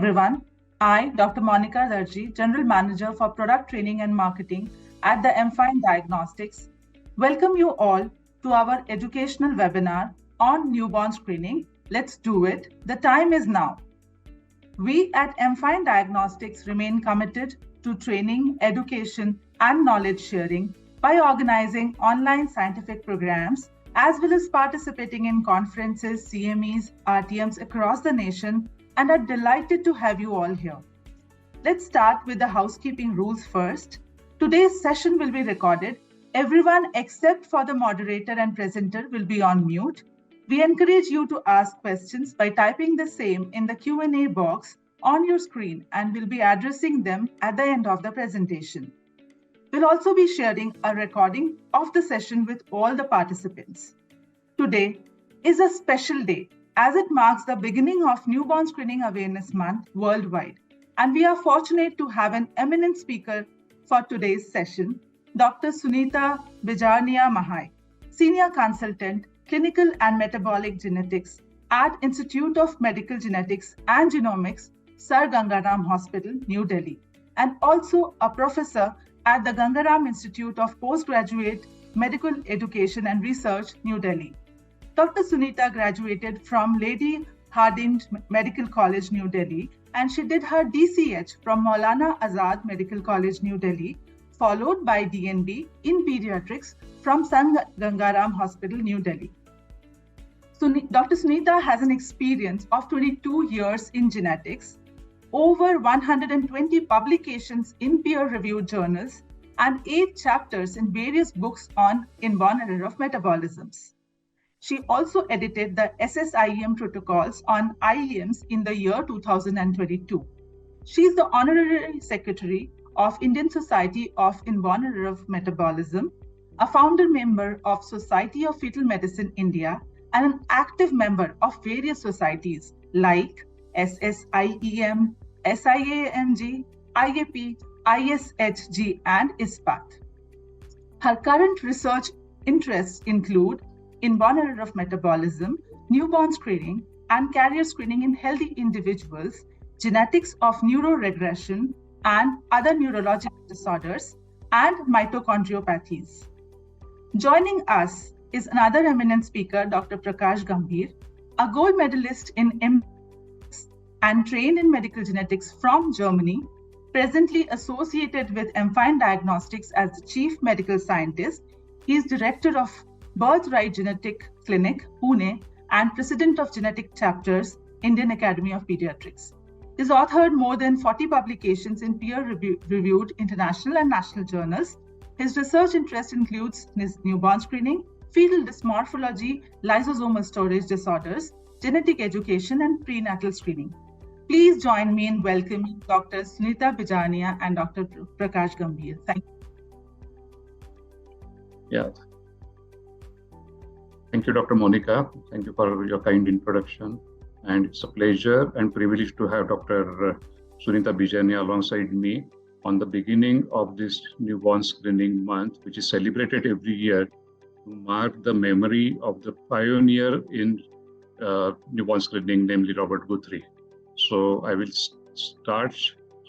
everyone. I, Dr. Monica Darji, General Manager for Product Training and Marketing at the MFine Diagnostics, welcome you all to our educational webinar on newborn screening. Let's do it. The time is now. We at MFine Diagnostics remain committed to training, education, and knowledge sharing by organizing online scientific programs as well as participating in conferences, CMEs, RTMs across the nation, and are delighted to have you all here. Let's start with the housekeeping rules first. Today's session will be recorded. Everyone except for the moderator and presenter will be on mute. We encourage you to ask questions by typing the same in the Q&A box on your screen, and we'll be addressing them at the end of the presentation. We'll also be sharing a recording of the session with all the participants. Today is a special day as it marks the beginning of Newborn Screening Awareness Month worldwide. And we are fortunate to have an eminent speaker for today's session, Dr. Sunita Bijarnia-Mahay, Senior Consultant, Clinical and Metabolic Genetics at Institute of Medical Genetics and Genomics, Sir Gangaram Hospital, New Delhi, and also a professor at the Gangaram Institute of Postgraduate Medical Education and Research, New Delhi. Dr. Sunita graduated from Lady Hardinge Medical College, New Delhi, and she did her DCH from Maulana Azad Medical College, New Delhi, followed by DNB in Paediatrics from San Gangaram Hospital, New Delhi. Dr. Sunita has an experience of 22 years in genetics, over 120 publications in peer-reviewed journals, and 8 chapters in various books on inborn error of metabolisms. She also edited the SSIEM protocols on IEMs in the year 2022. She is the Honorary Secretary of Indian Society of Inborn Error of Metabolism, a founder member of Society of Fetal Medicine India, and an active member of various societies like SSIEM, SIAMG, IAP, ISHG, and ISPAT. Her current research interests include inborn error of metabolism, newborn screening, and carrier screening in healthy individuals, genetics of neuroregression and other neurological disorders, and mitochondriopathies. Joining us is another eminent speaker, Dr. Prakash Gambhir, a gold medalist in MFine and trained in medical genetics from Germany, presently associated with MFine Diagnostics as the Chief Medical Scientist. He is Director of Birthright Genetic Clinic, Pune, and President of Genetic Chapters, Indian Academy of Paediatrics. He has authored more than 40 publications in peer-reviewed international and national journals. His research interest includes newborn screening, fetal dysmorphology, lysosomal storage disorders, genetic education, and prenatal screening. Please join me in welcoming Dr. Sunita Bijarnia and Dr. Prakash Gambhir. Thank you. Yeah. Thank you, Dr. Monica. Thank you for your kind introduction. And it's a pleasure and privilege to have Dr. Sunita Bijarnia alongside me on the beginning of this newborn screening month, which is celebrated every year to mark the memory of the pioneer in newborn screening, namely Robert Guthrie. So I will start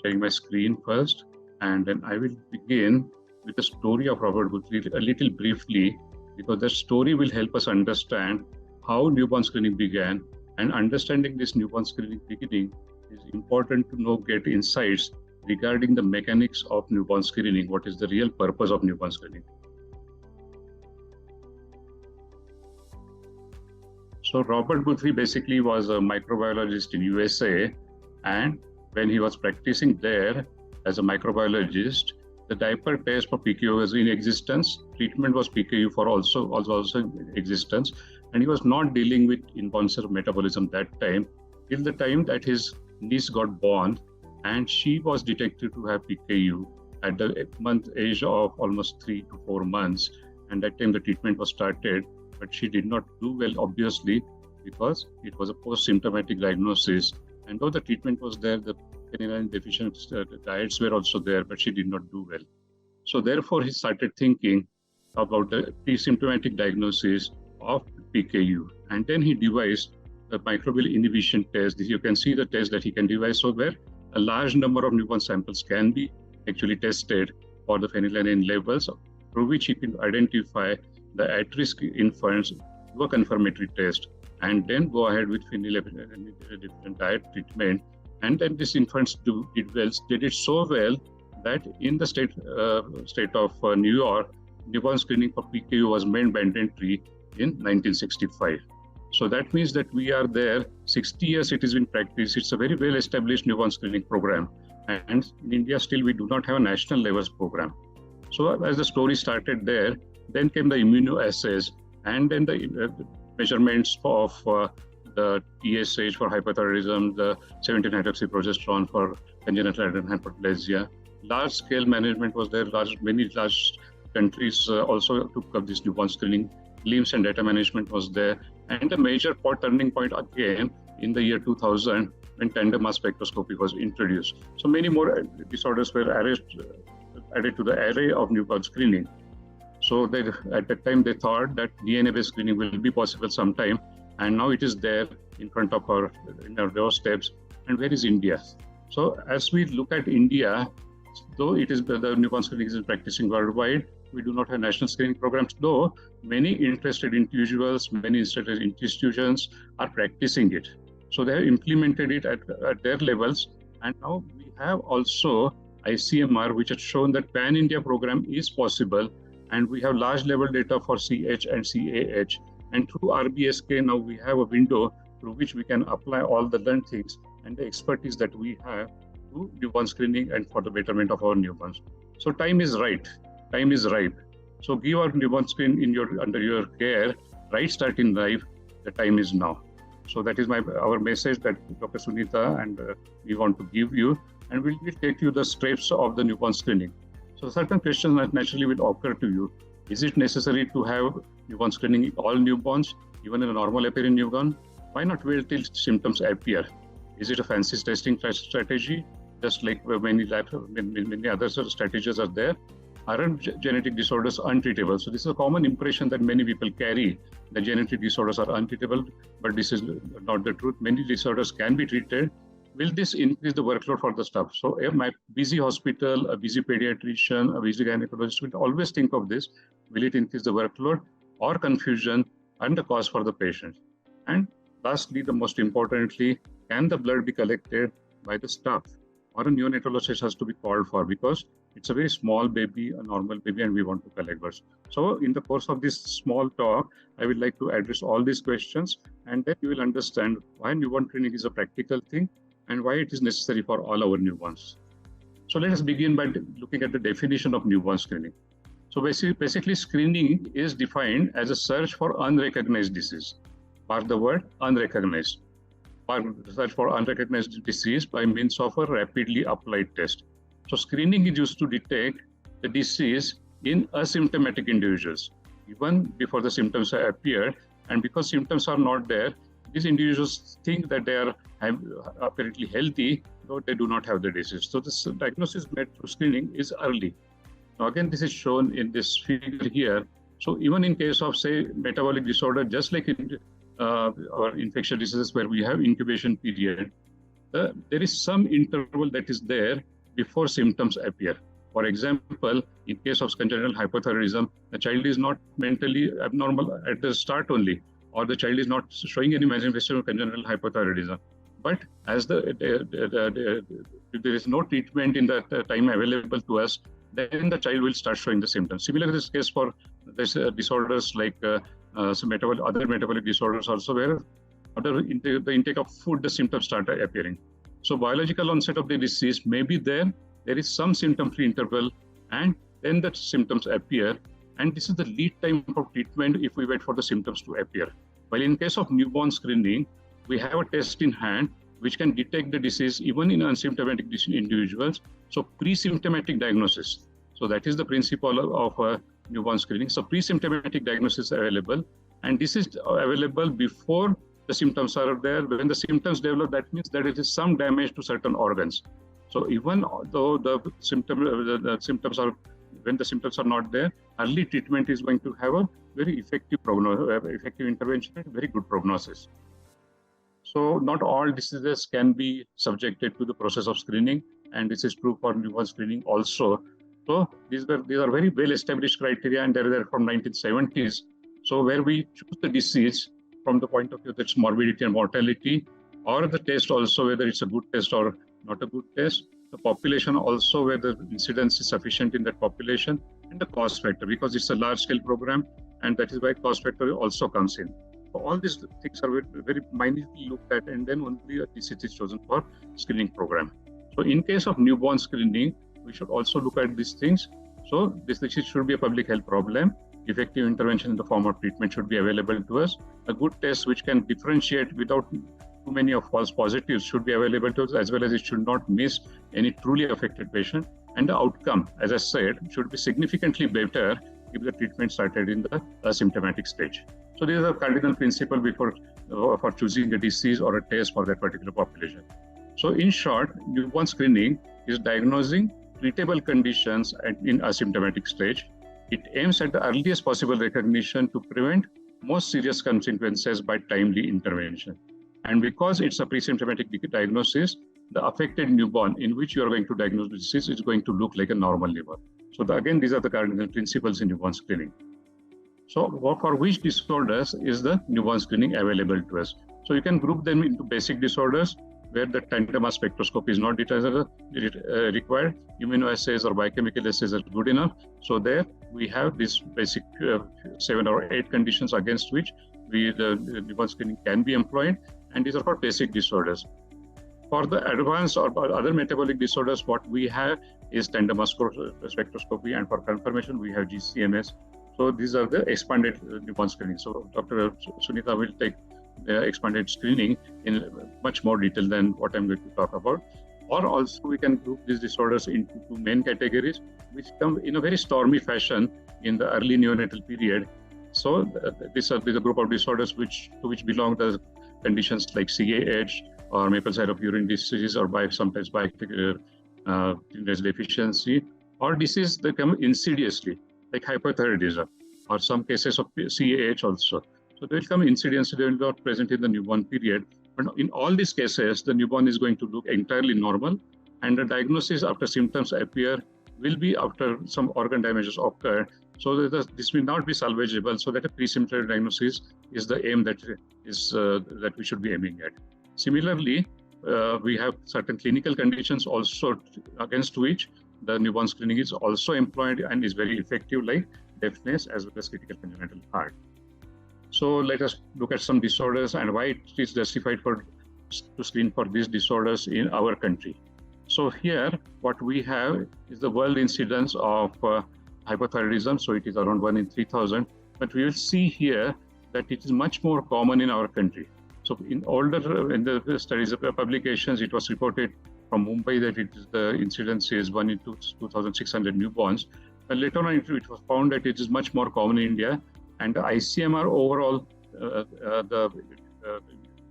sharing my screen first, and then I will begin with the story of Robert Guthrie a little briefly, because the story will help us understand how newborn screening began, and understanding this newborn screening beginning is important to get insights regarding the mechanics of newborn screening, what is the real purpose of newborn screening. So Robert Guthrie basically was a microbiologist in USA, and when he was practicing there as a microbiologist, the diaper test for PKU was in existence. Treatment was PKU for also in existence, and he was not dealing with inborn error of metabolism that time, till the time that his niece got born, and she was detected to have PKU at the age of almost 3 to 4 months, and that time the treatment was started, but she did not do well, obviously, because it was a post-symptomatic diagnosis, and though the treatment was there, the penicillin deficient diets were also there, but she did not do well. So therefore, he started thinking about the pre-symptomatic diagnosis of PKU. And then he devised the microbial inhibition test. You can see the test that he can devise, so where a large number of newborn samples can be actually tested for the phenylalanine levels, through which he can identify the at-risk infants, do a confirmatory test, and then go ahead with phenylalanine diet treatment. And then these infants did it so well that in the state of New York, newborn screening for PKU was made mandatory in 1965. So that means that we are there, 60 years it has been practiced. It's a very well established newborn screening program. And in India, still we do not have a national levels program. So as the story started there, then came the immunoassays, and then the measurements of the TSH for hypothyroidism, the 17-hydroxyprogesterone for congenital adrenal hyperplasia. Large scale management was there. Many large countries also took up this newborn screening. LIMS and data management was there. And a major turning point again in the year 2000 when tandem mass spectroscopy was introduced. So many more disorders were added to the array of newborn screening. So at that time they thought that DNA-based screening will be possible sometime, and now it is there in front of our doorsteps. And where is India? So as we look at India, though it is the newborn screening is practicing worldwide, we do not have national screening programs, though many interested individuals, many interested institutions are practicing it. So they have implemented it at their levels. And now we have also ICMR, which has shown that pan-India program is possible. And we have large level data for CH and CAH. And through RBSK, now we have a window through which we can apply all the learned things and the expertise that we have to newborn screening and for the betterment of our newborns. So time is right. Time is ripe. So give our newborn screen under your care, right start in life. The time is now. So that is our message that Dr. Sunita and we want to give you, and we'll take you the steps of the newborn screening. So certain questions that naturally will occur to you. Is it necessary to have newborn screening in all newborns, even in a normal appearing newborn? Why not wait till symptoms appear? Is it a fancy testing strategy? Just like many other strategies are there. Aren't genetic disorders untreatable? So this is a common impression that many people carry, that genetic disorders are untreatable, but this is not the truth. Many disorders can be treated. Will this increase the workload for the staff? So my busy hospital, a busy pediatrician, a busy gynecologist will always think of this. Will it increase the workload or confusion and the cost for the patient? And lastly, the most importantly, can the blood be collected by the staff? Or a neonatologist has to be called for, because it's a very small baby, a normal baby, and we want to collect blood. So in the course of this small talk, I would like to address all these questions, and then you will understand why newborn screening is a practical thing and why it is necessary for all our newborns. So let us begin by looking at the definition of newborn screening. So basically screening is defined as a search for unrecognized disease. Mark the word unrecognized. Search for unrecognized disease by means of a rapidly applied test. So screening is used to detect the disease in asymptomatic individuals, even before the symptoms appear. And because symptoms are not there, these individuals think that they are apparently healthy, though they do not have the disease. So this diagnosis made through screening is early. Now again, this is shown in this figure here. So even in case of, say, metabolic disorder, just like in or infectious diseases where we have incubation period, there is some interval that is there before symptoms appear. For example, in case of congenital hypothyroidism, the child is not mentally abnormal at the start only, or the child is not showing any manifestation of congenital hypothyroidism. But as there is no treatment in that time available to us, then the child will start showing the symptoms. Similar is the case for this disorders like other metabolic disorders also, where after the intake of food, the symptoms start appearing. So biological onset of the disease may be there. There is some symptom-free interval, and then the symptoms appear. And this is the lead time for treatment if we wait for the symptoms to appear. While in case of newborn screening, we have a test in hand which can detect the disease even in asymptomatic individuals. So pre-symptomatic diagnosis. So that is the principle of newborn screening. So pre-symptomatic diagnosis is available, and this is available before the symptoms are there. When the symptoms develop, that means that it is some damage to certain organs. So even though the symptoms are, when the symptoms are not there, early treatment is going to have a very effective intervention and very good prognosis. So not all diseases can be subjected to the process of screening, and this is true for newborn screening also. So these are very well-established criteria, and they're there from 1970s. So where we choose the disease from the point of view of its morbidity and mortality, or the test also, whether it's a good test or not a good test, the population also, whether the incidence is sufficient in that population, and the cost factor, because it's a large-scale program, and that is why cost factor also comes in. So all these things are very minutely looked at, and then only a disease is chosen for screening program. So in case of newborn screening, we should also look at these things. So this disease should be a public health problem. Effective intervention in the form of treatment should be available to us. A good test which can differentiate without too many of false positives should be available to us, as well as it should not miss any truly affected patient. And the outcome, as I said, should be significantly better if the treatment started in the asymptomatic stage. So these are cardinal principles before for choosing a disease or a test for that particular population. So in short, newborn screening is diagnosing treatable conditions in asymptomatic stage. It aims at the earliest possible recognition to prevent most serious consequences by timely intervention. And because it's a pre-symptomatic diagnosis, the affected newborn in which you are going to diagnose the disease is going to look like a normal liver. So again, these are the cardinal principles in newborn screening. So for which disorders is the newborn screening available to us? So you can group them into basic disorders where the tandem mass spectroscopy is not required. Immunoassays or biochemical assays are good enough. So there we have these basic 7 or 8 conditions against which the newborn screening can be employed, and these are for basic disorders. For the advanced or other metabolic disorders, what we have is tandem mass spectroscopy, and for confirmation we have GCMS. So these are the expanded newborn screening. So Dr. Sunita will take expanded screening in much more detail than what I'm going to talk about. Or also we can group these disorders into 2 main categories, which come in a very stormy fashion in the early neonatal period. So these are the group of disorders to which belong the conditions like CAH or maple syrup urine disease, or sometimes by deficiency, or disease that come insidiously, like hypothyroidism, or some cases of CAH also. So they will come insidiously, they will not present in the newborn period. But in all these cases, the newborn is going to look entirely normal, and the diagnosis after symptoms appear will be after some organ damages occur. So this will not be salvageable. So that a pre-symptomatic diagnosis is the aim that we should be aiming at. Similarly, we have certain clinical conditions also against which the newborn screening is also employed and is very effective, like deafness as well as critical congenital heart. So let us look at some disorders and why it is justified to screen for these disorders in our country. So here, what we have is the world incidence of hypothyroidism. So it is around 1 in 3,000. But we will see here that it is much more common in our country. So in the studies of publications, it was reported from Mumbai that the incidence is 1 in 2,600 newborns. But later on, it was found that it is much more common in India. And the ICMR overall, the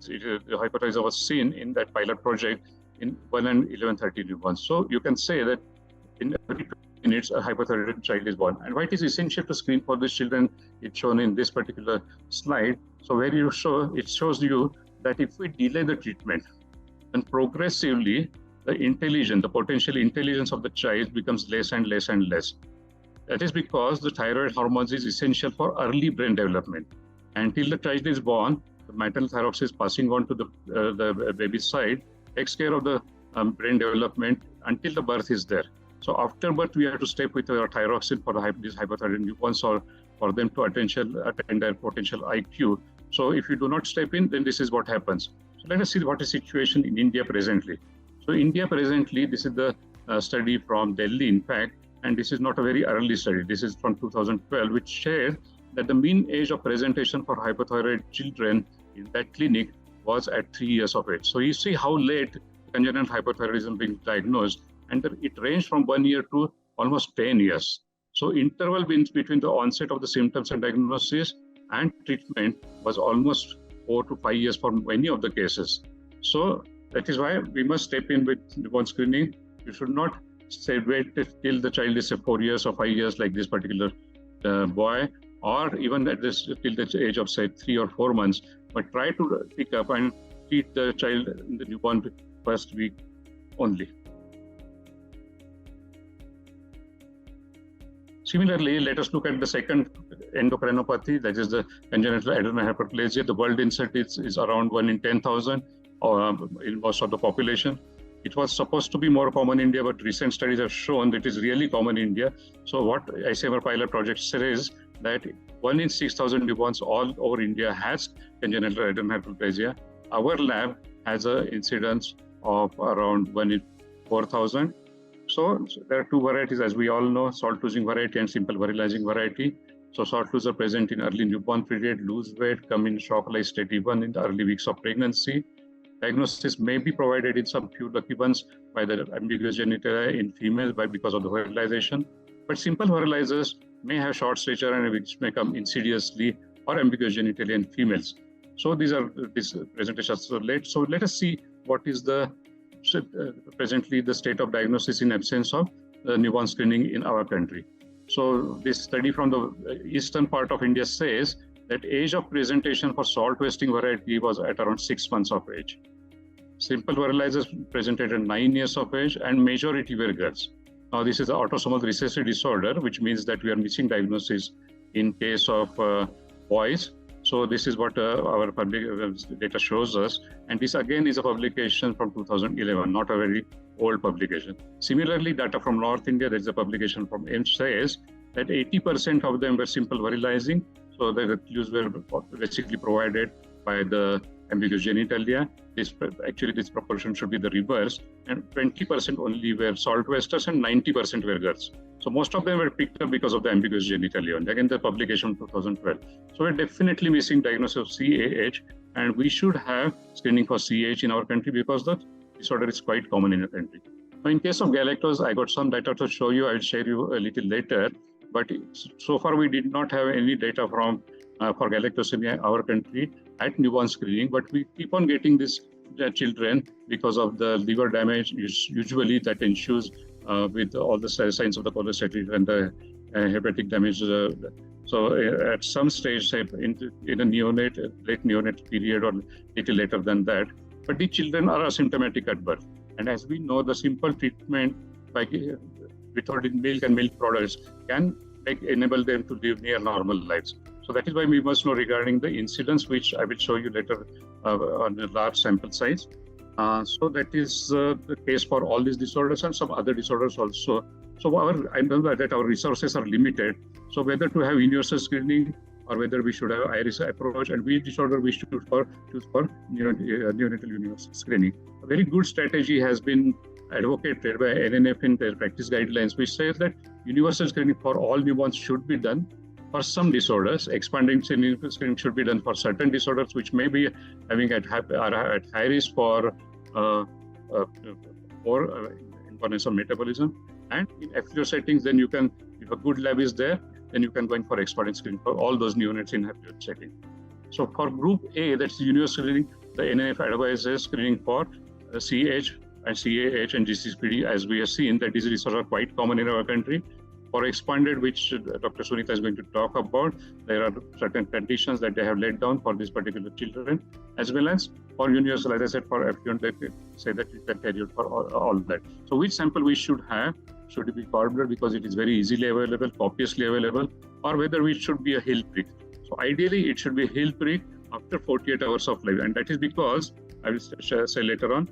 hypothyroidism was seen in that pilot project in 1 in 1130 newborns. So you can say that in every 20 minutes, a hypothyroid child is born. And why it is essential to screen for these children, it's shown in this particular slide. So where it shows you that if we delay the treatment, then progressively the potential intelligence of the child becomes less and less and less. That is because the thyroid hormones is essential for early brain development. Until the child is born, the maternal thyroxine is passing on to the baby's side, takes care of the brain development until the birth is there. So after birth, we have to step with our thyroxine for these hypothyroid newborns, or for them to attain their potential IQ. So if you do not step in, then this is what happens. So let us see what is the situation in India presently. So India presently, this is the study from Delhi, in fact, and this is not a very early study. This is from 2012, which shared that the mean age of presentation for hypothyroid children in that clinic was at 3 years of age. So you see how late congenital hypothyroidism being diagnosed, and it ranged from 1 year to almost 10 years. So interval between the onset of the symptoms and diagnosis and treatment was almost 4 to 5 years for many of the cases. So that is why we must step in with newborn screening. You should not wait till the child is 4 years or 5 years like this particular boy, or even till the age of say 3 or 4 months, but try to pick up and treat the child in the newborn first week only. Similarly, let us look at the second endocrinopathy, that is the congenital adrenal hyperplasia. The world incidence is around 1 in 10,000 in most of the population. It was supposed to be more common in India, but recent studies have shown that it is really common in India. So what ICMR pilot project says that 1 in 6,000 newborns all over India has congenital adrenal hyperplasia. Our lab has an incidence of around 1 in 4,000. So there are two varieties, as we all know, salt-losing variety and simple virilizing variety. So salt-loser present in early newborn period, lose weight, come in shock-like state even in the early weeks of pregnancy. Diagnosis may be provided in some few lucky ones by the ambiguous genitalia in females because of the virilization. But simple virilizers may have short stature and which may come insidiously or ambiguous genitalia in females. So these presentations are late. So let us see what is the presently the state of diagnosis in absence of newborn screening in our country. So this study from the eastern part of India says that age of presentation for salt wasting variety was at around 6 months of age. Simple virilizers presented at 9 years of age and majority were girls. Now this is an autosomal recessive disorder, which means that we are missing diagnosis in case of boys. So this is what our public data shows us. And this again is a publication from 2011, not a very old publication. Similarly, data from North India, there is a publication from AIMS says that 80% of them were simple virilizing. So the clues were basically provided by the ambiguous genitalia. This proportion should be the reverse. And 20% only were salt wasters and 90% were girls. So most of them were picked up because of the ambiguous genitalia. And again, the publication 2012. So we're definitely missing diagnosis of CAH, and we should have screening for CAH in our country because the disorder is quite common in the country. Now, in case of galactose, I got some data to show you. I'll share you a little later. But so far, we did not have any data from for galactosemia in our country at newborn screening. But we keep on getting these children because of the liver damage, usually that ensues with all the signs of the cholestatic and the hepatic damage. So at some stage, say in a late neonate period or little later than that, but the children are asymptomatic at birth. And as we know, the simple treatment by withholding milk and milk products can enable them to live near normal lives. So that is why we must know regarding the incidence, which I will show you later on a large sample size. So that is the case for all these disorders and some other disorders also. So I know that our resources are limited. So whether to have universal screening or whether we should have IRIS approach and which disorder we should choose for neonatal universal screening. A very good strategy has been advocated by NNF in their practice guidelines, which says that universal screening for all newborns should be done. For some disorders, expanding screening should be done for certain disorders which may be having at high risk for importance of metabolism. And in FPO settings, then you can, if a good lab is there, then you can go in for expanding screening for all those neonates in FPO setting. So for group A, that's universal screening, the NNF advises screening for CH and CAH and GCPD, as we have seen that these disorders are quite common in our country. For expanded, which Dr. Sunita is going to talk about, there are certain conditions that they have laid down for these particular children, as well as for universal, as I said, for FPO, they say that you can carry out for all that. So which sample we should have? Should it be cord blood because it is very easily available, copiously available, or whether it should be a Hill prick? So ideally, it should be a Hill prick after 48 hours of life, and that is because, I will say later on,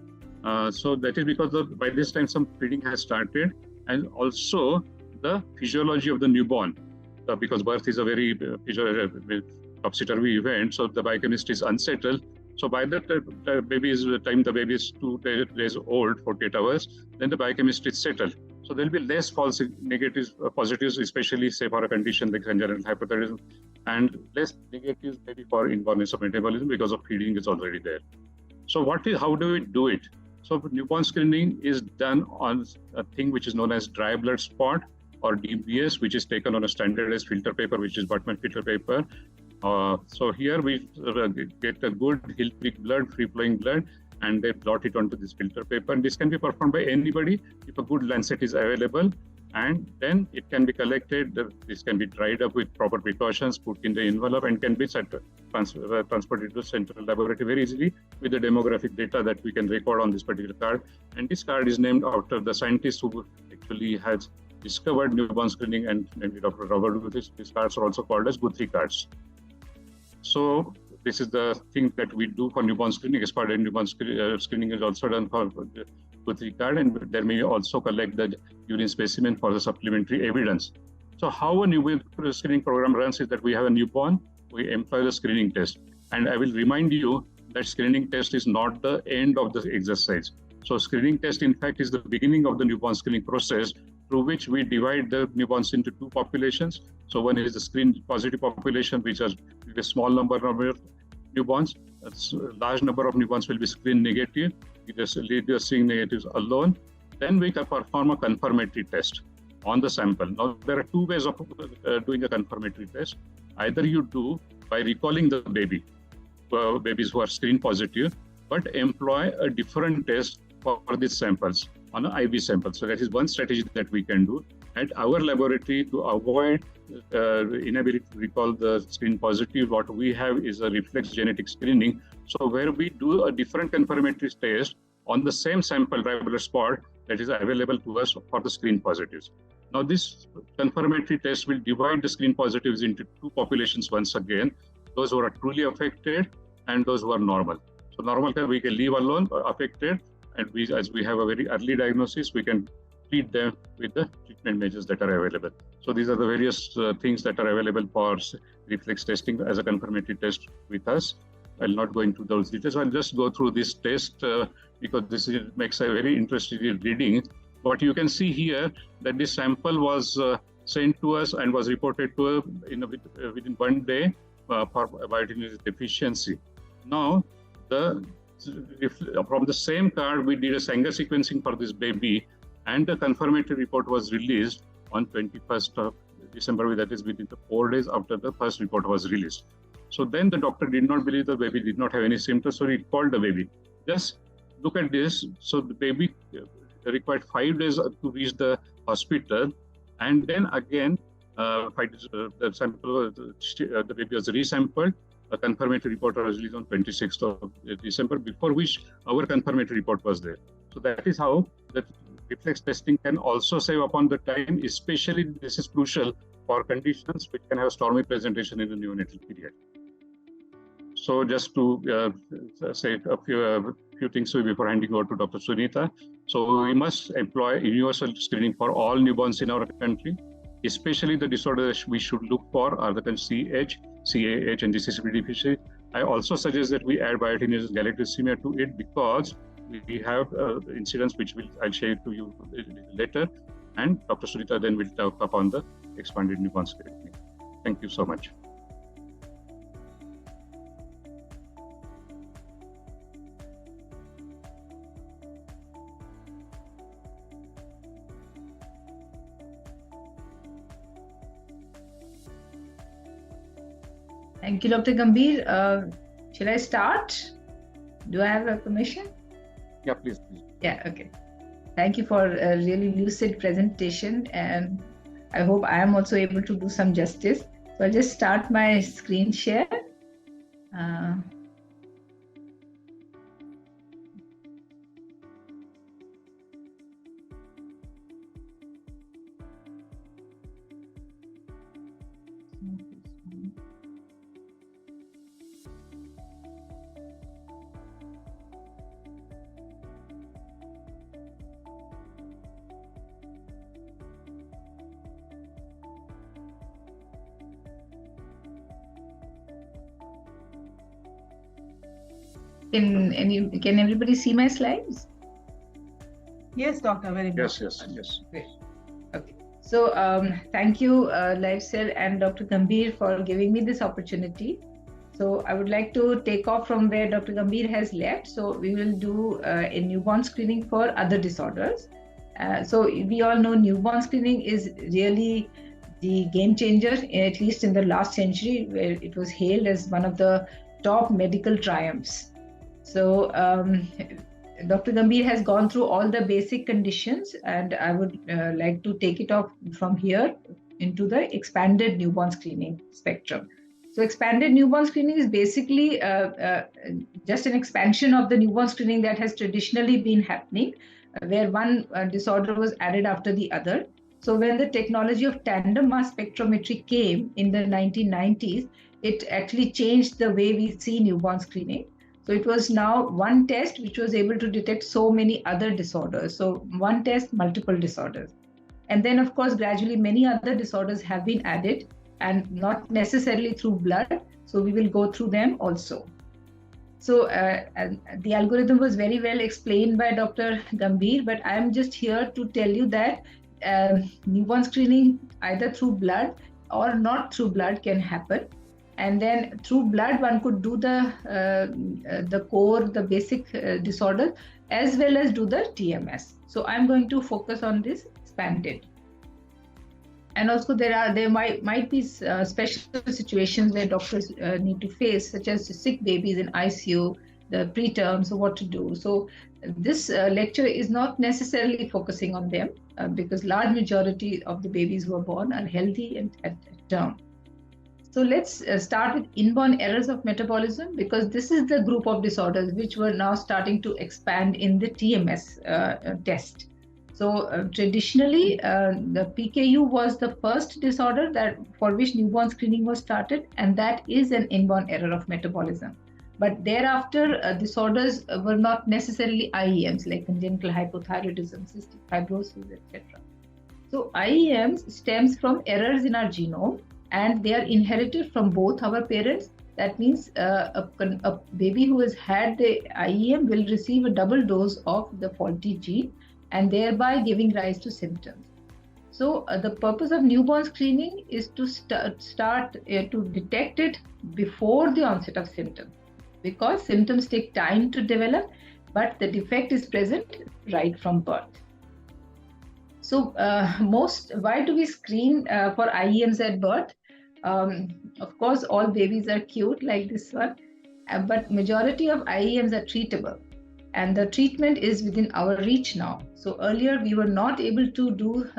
so that is because by this time some feeding has started, and also the physiology of the newborn, because birth is a very topsy-turvy event, so the biochemistry is unsettled. So by the time the baby is 2 days old, 48 hours, then the biochemistry is settled. So there will be less false negatives, positives, especially say for a condition like congenital hypothyroidism, and less negatives maybe for inborn metabolism because of feeding is already there. So how do we do it? So newborn screening is done on a thing which is known as dry blood spot, or DBS, which is taken on a standardized filter paper, which is Buttman filter paper. So here we get a good Hill prick blood, free-flowing blood, and they blot it onto this filter paper. And this can be performed by anybody if a good lancet is available. And then it can be collected. This can be dried up with proper precautions, put in the envelope, and can be transported to central laboratory very easily with the demographic data that we can record on this particular card. And this card is named after the scientist who actually has discovered newborn screening, and Dr. Robert Guthrie. These cards are also called as Guthrie cards. So this is the thing that we do for newborn screening. Expired newborn screening is also done for Guthrie card, and there may also collect the urine specimen for the supplementary evidence. So how a newborn screening program runs is that we have a newborn, we employ the screening test. And I will remind you that screening test is not the end of the exercise. So screening test, in fact, is the beginning of the newborn screening process, through which we divide the newborns into two populations. So one is the screen positive population, which has a small number of newborns. A large number of newborns will be screen negative. We just leave the screen negatives alone. Then we can perform a confirmatory test on the sample. Now, there are two ways of doing a confirmatory test. Either you do by recalling the babies who are screen positive, but employ a different test for these samples on an IV sample. So that is one strategy that we can do. At our laboratory, to avoid inability to recall the screen positive, what we have is a reflex genetic screening. So where we do a different confirmatory test on the same sample driver spot that is available to us for the screen positives. Now this confirmatory test will divide the screen positives into two populations once again, those who are truly affected and those who are normal. So normal we can leave alone, affected, and as we have a very early diagnosis, we can treat them with the treatment measures that are available. So these are the various things that are available for reflex testing as a confirmatory test with us. I'll not go into those details. I'll just go through this test because this makes a very interesting reading. What you can see here, that this sample was sent to us and was reported to within 1 day for biotin deficiency. Now, from the same card, we did a Sanger sequencing for this baby, and the confirmatory report was released on 21st of December, that is within the 4 days after the first report was released. So then the doctor did not believe the baby did not have any symptoms, so he called the baby. Just look at this. So the baby required 5 days to reach the hospital, and then again, the baby was resampled. A confirmatory report was released on 26th of December, before which our confirmatory report was there. So that is how the reflex testing can also save upon the time, especially this is crucial for conditions which can have stormy presentation in the neonatal period. So just to say a few things before handing over to Dr. Sunita. So we must employ universal screening for all newborns in our country, especially the disorders we should look for are the CH, CAH, and GCCP deficiency. I also suggest that we add biotin galactosemia to it because we have incidents which I'll share to you later, and Dr. Sunita then will talk upon the expanded newborn screening. Thank you so much. Thank you, Dr. Gambhir. Shall I start? Do I have a permission? Yeah, please. Yeah, okay. Thank you for a really lucid presentation, and I hope I am also able to do some justice. So I'll just start my screen share. Can everybody see my slides? Yes, doctor, very good. Yes. Great. Okay. So thank you, LiveCell and Dr. Gambhir for giving me this opportunity. So I would like to take off from where Dr. Gambhir has left. So we will do a newborn screening for other disorders. So we all know newborn screening is really the game changer, at least in the last century, where it was hailed as one of the top medical triumphs. So Dr. Gambhir has gone through all the basic conditions, and I would like to take it off from here into the expanded newborn screening spectrum. So expanded newborn screening is basically just an expansion of the newborn screening that has traditionally been happening, where one disorder was added after the other. So when the technology of tandem mass spectrometry came in the 1990s, it actually changed the way we see newborn screening. So it was now one test which was able to detect so many other disorders. So one test, multiple disorders. And then, of course, gradually many other disorders have been added, and not necessarily through blood. So we will go through them also. So the algorithm was very well explained by Dr. Gambhir, but I am just here to tell you that newborn screening either through blood or not through blood can happen. And then through blood, one could do the core, the basic disorders, as well as do the TMS. So I'm going to focus on this expanded. And also there might be special situations where doctors need to face, such as sick babies in ICU, the preterm, so what to do. So this lecture is not necessarily focusing on them because large majority of the babies who are born are healthy and at term. So let's start with inborn errors of metabolism, because this is the group of disorders which were now starting to expand in the TMS test. So traditionally, the PKU was the first disorder for which newborn screening was started, and that is an inborn error of metabolism. But thereafter, disorders were not necessarily IEMs, like congenital hypothyroidism, cystic fibrosis, etc. So IEMs stems from errors in our genome, and they are inherited from both our parents. That means a baby who has had the IEM will receive a double dose of the faulty gene, and thereby giving rise to symptoms. So the purpose of newborn screening is to start to detect it before the onset of symptoms, because symptoms take time to develop, but the defect is present right from birth. So why do we screen for IEMs at birth? Of course, all babies are cute like this one, but majority of IEMs are treatable. And the treatment is within our reach now. So earlier we were not able to do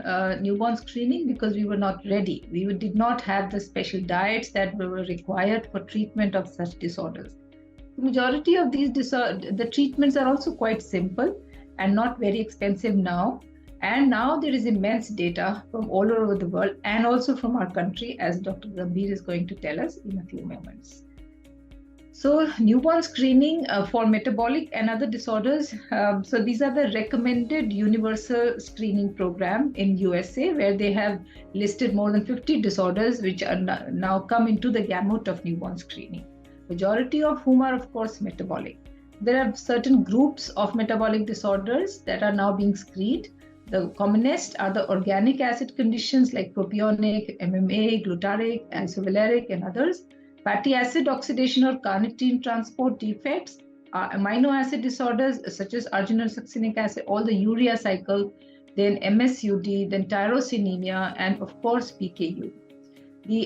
newborn screening because we were not ready. We did not have the special diets that were required for treatment of such disorders. The majority of these the treatments are also quite simple and not very expensive now. And now there is immense data from all over the world and also from our country, as Dr. Gambhir is going to tell us in a few moments. So newborn screening for metabolic and other disorders. So these are the recommended universal screening program in USA, where they have listed more than 50 disorders which are now come into the gamut of newborn screening. Majority of whom are, of course, metabolic. There are certain groups of metabolic disorders that are now being screened. The commonest are the organic acid conditions like propionic, MMA, glutaric, isovaleric, and others. Fatty acid oxidation or carnitine transport defects, amino acid disorders such as arginosuccinic acid, all the urea cycle, then MSUD, then tyrosinemia, and of course PKU.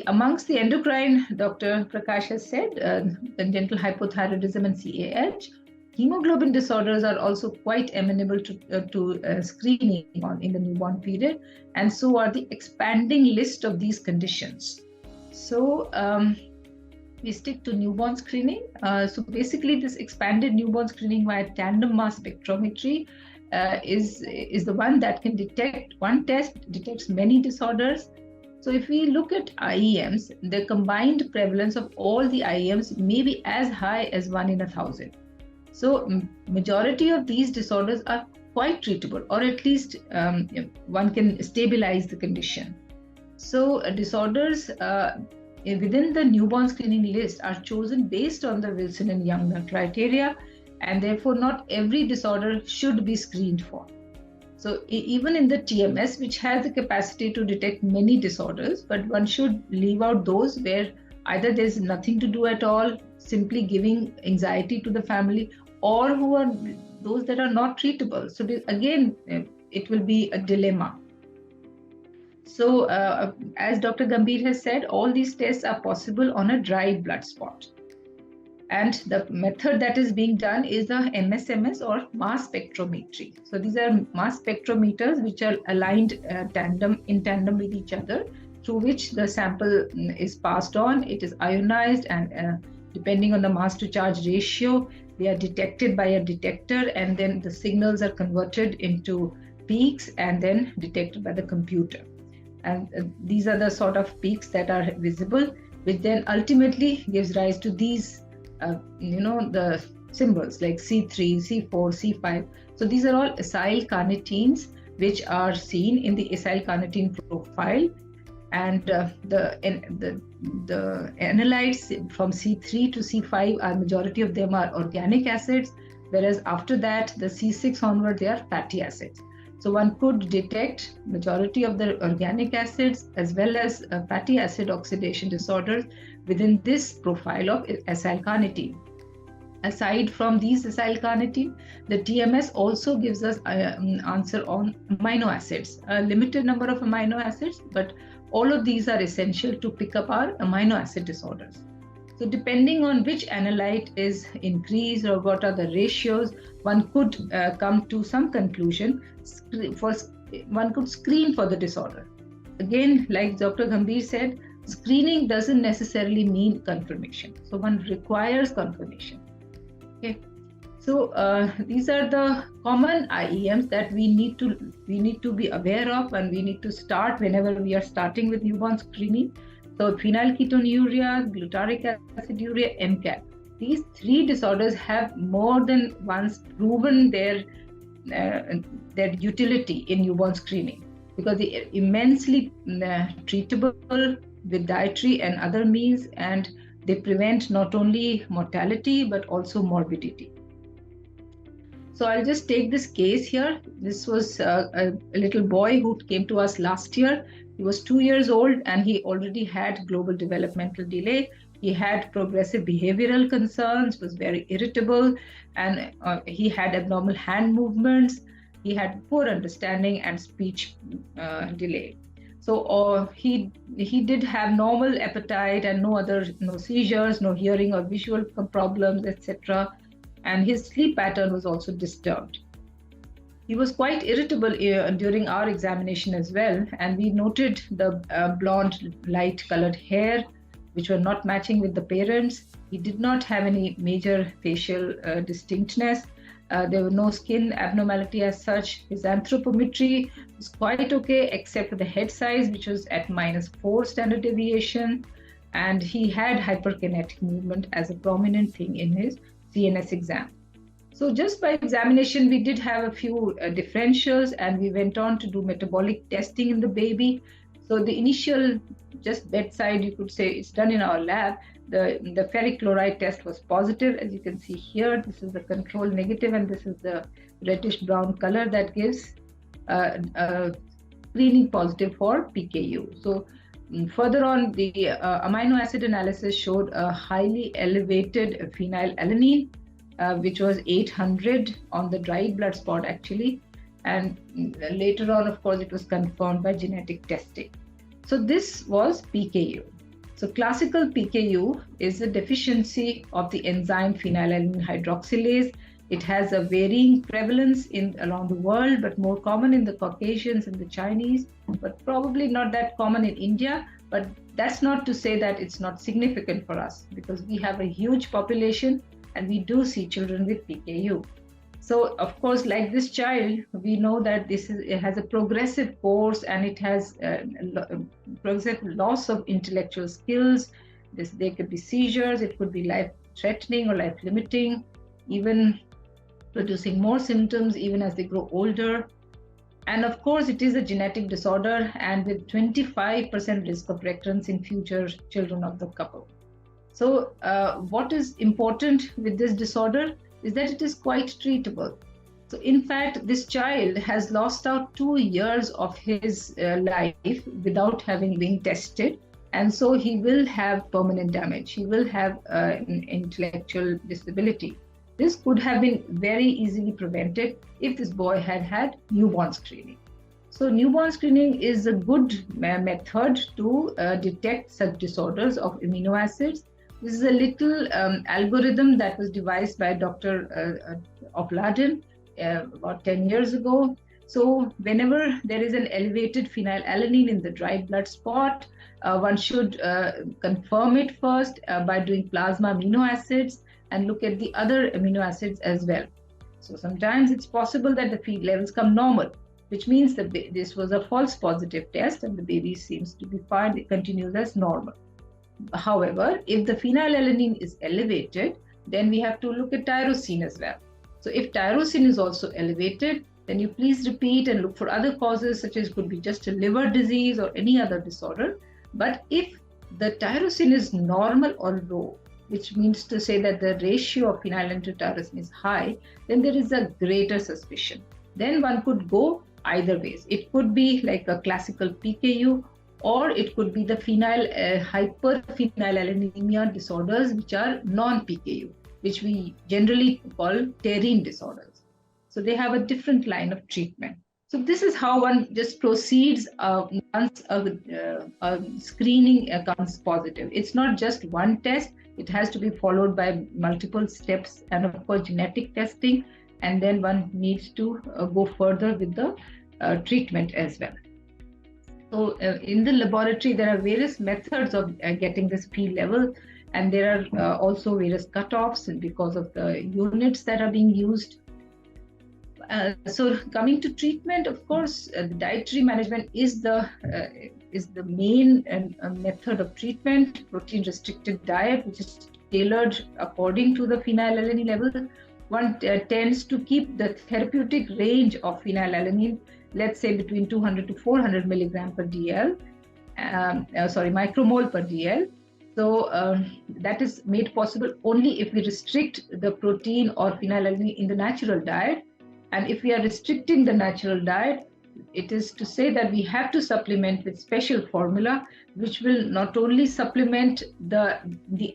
Amongst the endocrine, Dr. Prakash has said, congenital hypothyroidism and CAH. Hemoglobin disorders are also quite amenable to screening in the newborn period, and so are the expanding list of these conditions. So we stick to newborn screening. So basically, this expanded newborn screening via tandem mass spectrometry is the one that can detect, one test detects many disorders. So if we look at IEMs, the combined prevalence of all the IEMs may be as high as 1 in 1,000. So majority of these disorders are quite treatable, or at least one can stabilize the condition. So disorders within the newborn screening list are chosen based on the Wilson and Young criteria, and therefore not every disorder should be screened for. So even in the TMS, which has the capacity to detect many disorders, but one should leave out those where either there's nothing to do at all, simply giving anxiety to the family, or who are those that are not treatable. So again, it will be a dilemma. So as Dr. Gambhir has said, all these tests are possible on a dried blood spot. And the method that is being done is the MSMS or mass spectrometry. So these are mass spectrometers which are aligned in tandem with each other, through which the sample is passed on. It is ionized, and depending on the mass to charge ratio, they are detected by a detector, and then the signals are converted into peaks and then detected by the computer. And these are the sort of peaks that are visible, which then ultimately gives rise to these the symbols like C3, C4, C5. So these are all acyl carnitines which are seen in the acyl carnitine profile, and the analytes from C3 to C5 are majority of them are organic acids, whereas after that the C6 onward they are fatty acids. So one could detect majority of the organic acids as well as fatty acid oxidation disorders within this profile of acyl carnitine. Aside from these acyl carnitine, the TMS also gives us an answer on amino acids, a limited number of amino acids, but all of these are essential to pick up our amino acid disorders. So depending on which analyte is increased or what are the ratios, one could come to some conclusion. One could screen for the disorder. Again, like Dr. Gambhir said, screening doesn't necessarily mean confirmation. So one requires confirmation. Okay. So these are the common IEMs that we need to be aware of, and we need to start whenever we are starting with newborn screening. So phenylketonuria, glutaric aciduria, MCAT. These three disorders have more than once proven their utility in newborn screening, because they are immensely treatable with dietary and other means, and they prevent not only mortality but also morbidity. So I'll just take this case here. This was a little boy who came to us last year. He was 2 years old and he already had global developmental delay. He had progressive behavioral concerns, was very irritable, and he had abnormal hand movements. He had poor understanding and speech delay. So he did have normal appetite and no seizures, no hearing or visual problems, etc. And his sleep pattern was also disturbed. He was quite irritable during our examination as well, and we noted the blonde, light-colored hair, which were not matching with the parents. He did not have any major facial distinctness. There were no skin abnormality as such. His anthropometry was quite okay, except for the head size, which was at -4 standard deviation, and he had hyperkinetic movement as a prominent thing in his CNS exam. So just by examination, we did have a few differentials, and we went on to do metabolic testing in the baby. So the initial, just bedside, you could say, it's done in our lab. The ferric chloride test was positive, as you can see here. This is the control negative, and this is the reddish brown color that gives screening positive for PKU. So further on, the amino acid analysis showed a highly elevated phenylalanine, which was 800 on the dried blood spot actually. And later on, of course, it was confirmed by genetic testing. So this was PKU. So classical PKU is a deficiency of the enzyme phenylalanine hydroxylase. It has a varying prevalence around the world, but more common in the Caucasians and the Chinese, but probably not that common in India. But that's not to say that it's not significant for us, because we have a huge population and we do see children with PKU. So of course, like this child, we know that it has a progressive course, and it has progressive loss of intellectual skills. There could be seizures, it could be life-threatening or life-limiting, even producing more symptoms even as they grow older. And of course, it is a genetic disorder, and with 25% risk of recurrence in future children of the couple. So what is important with this disorder is that it is quite treatable. So in fact, this child has lost out 2 years of his life without having been tested. And so he will have permanent damage. He will have an intellectual disability. This could have been very easily prevented if this boy had had newborn screening. So newborn screening is a good method to detect such disorders of amino acids. This is a little algorithm that was devised by Dr. Opladen about 10 years ago. So whenever there is an elevated phenylalanine in the dried blood spot, one should confirm it first by doing plasma amino acids and look at the other amino acids as well. So sometimes it's possible that the feed levels come normal, which means that this was a false positive test and the baby seems to be fine, it continues as normal. However, if the phenylalanine is elevated, then we have to look at tyrosine as well. So if tyrosine is also elevated, then you please repeat and look for other causes, such as could be just a liver disease or any other disorder. But if the tyrosine is normal or low, which means to say that the ratio of phenylalanine to tyrosine is high, then there is a greater suspicion. Then one could go either ways. It could be like a classical PKU, or it could be the hyperphenylalanemia disorders, which are non-PKU, which we generally call pterine disorders. So they have a different line of treatment. So this is how one just proceeds once a screening comes positive. It's not just one test. It has to be followed by multiple steps and of course genetic testing. And then one needs to go further with the treatment as well. So in the laboratory, there are various methods of getting this P level, and there are also various cutoffs because of the units that are being used. So coming to treatment, of course, the dietary management is the main method of treatment. Protein restricted diet, which is tailored according to the phenylalanine level. One tends to keep the therapeutic range of phenylalanine, let's say between 200 to 400 milligram per DL, micromole per DL. So that is made possible only if we restrict the protein or phenylalanine in the natural diet. And if we are restricting the natural diet, it is to say that we have to supplement with special formula, which will not only supplement the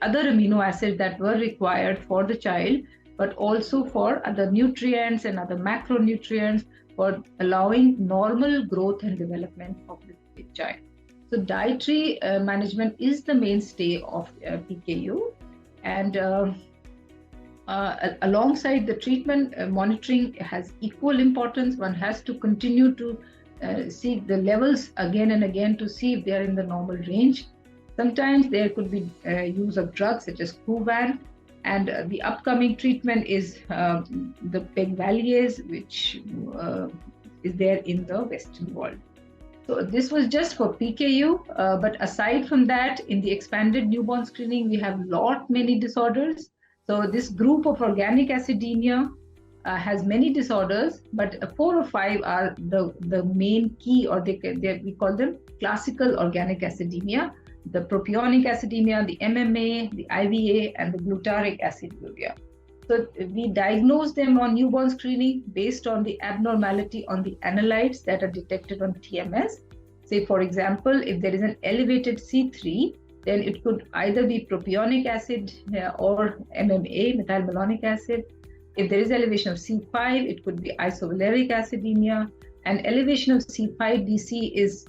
other amino acids that were required for the child, but also for other nutrients and other macronutrients for allowing normal growth and development of the child. So dietary management is the mainstay of PKU, and alongside the treatment, monitoring has equal importance. One has to continue to see the levels again and again to see if they are in the normal range. Sometimes there could be use of drugs such as Kuvan, and the upcoming treatment is the pegvaliase, which is there in the Western world. So this was just for PKU, but aside from that, in the expanded newborn screening, we have many disorders. So this group of organic acidemia has many disorders, but 4 or 5 are the main key, or we call them classical organic acidemia: the propionic acidemia, the MMA, the IVA, and the glutaric aciduria. So we diagnose them on newborn screening based on the abnormality on the analytes that are detected on TMS. Say, for example, if there is an elevated C3, then it could either be propionic acid or MMA, methylmalonic acid. If there is elevation of C5, it could be isovaleric acidemia. And elevation of C5-DC is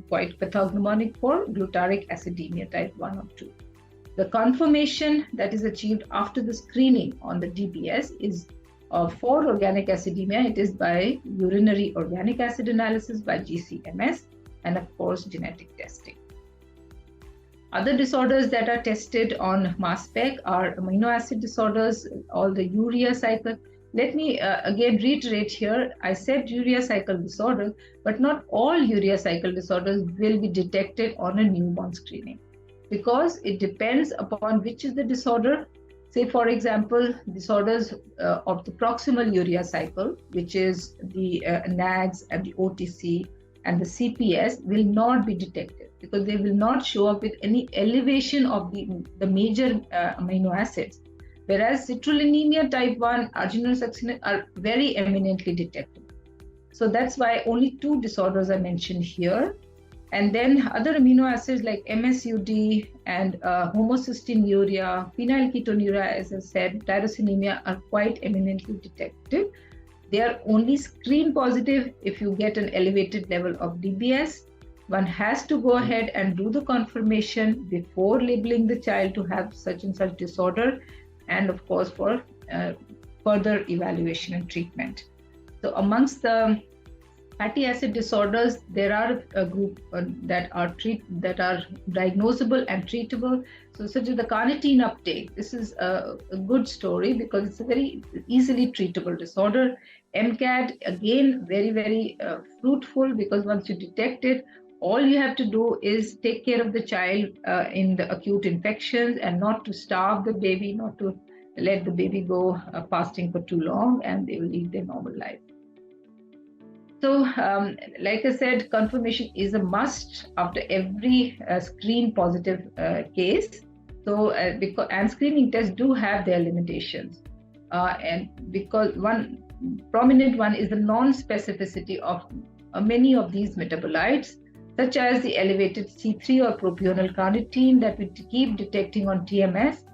quite pathognomonic for glutaric acidemia type 1 or 2. The confirmation that is achieved after the screening on the DBS is for organic acidemia. It is by urinary organic acid analysis by GCMS, and of course genetic testing. Other disorders that are tested on mass spec are amino acid disorders, all the urea cycle. Let me again reiterate here, I said urea cycle disorder, but not all urea cycle disorders will be detected on a newborn screening, because it depends upon which is the disorder. Say, for example, disorders of the proximal urea cycle, which is the NAGS and the OTC and the CPS, will not be detected because they will not show up with any elevation of the major amino acids. Whereas citrullinemia type 1, argininosuccinate are very eminently detectable. So that's why only 2 disorders are mentioned here. And then other amino acids like MSUD and homocystinuria, phenylketonuria, as I said, tyrosinemia are quite eminently detected. They are only screen positive if you get an elevated level of DBS. one has to go ahead and do the confirmation before labeling the child to have such and such disorder, and of course for further evaluation and treatment. So amongst the fatty acid disorders, there are a group that are diagnosable and treatable. So such as the carnitine uptake, this is a good story because it's a very easily treatable disorder. MCAD, again, very, very fruitful, because once you detect it, all you have to do is take care of the child in the acute infections, and not to starve the baby, not to let the baby go fasting for too long, and they will lead their normal life. So, like I said, confirmation is a must after every screen positive case. So, and screening tests do have their limitations, and because one prominent one is the non-specificity of many of these metabolites, such as the elevated C3 or propionyl carnitine that we keep detecting on TMS.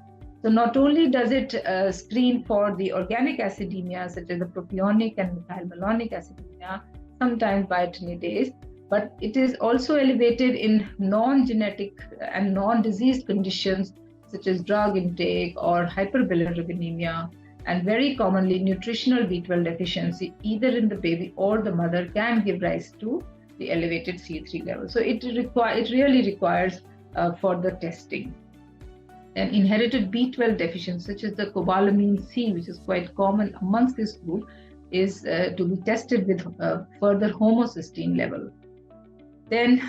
So not only does it screen for the organic acidemia, such as the propionic and methylmalonic acidemia, sometimes biotinidase, but it is also elevated in non-genetic and non-diseased conditions, such as drug intake or hyperbilirubinemia, and very commonly nutritional B12 deficiency, either in the baby or the mother, can give rise to the elevated C3 level. So it really requires further testing. And inherited B12 deficiency, such as the cobalamin C, which is quite common amongst this group, is to be tested with further homocysteine level. Then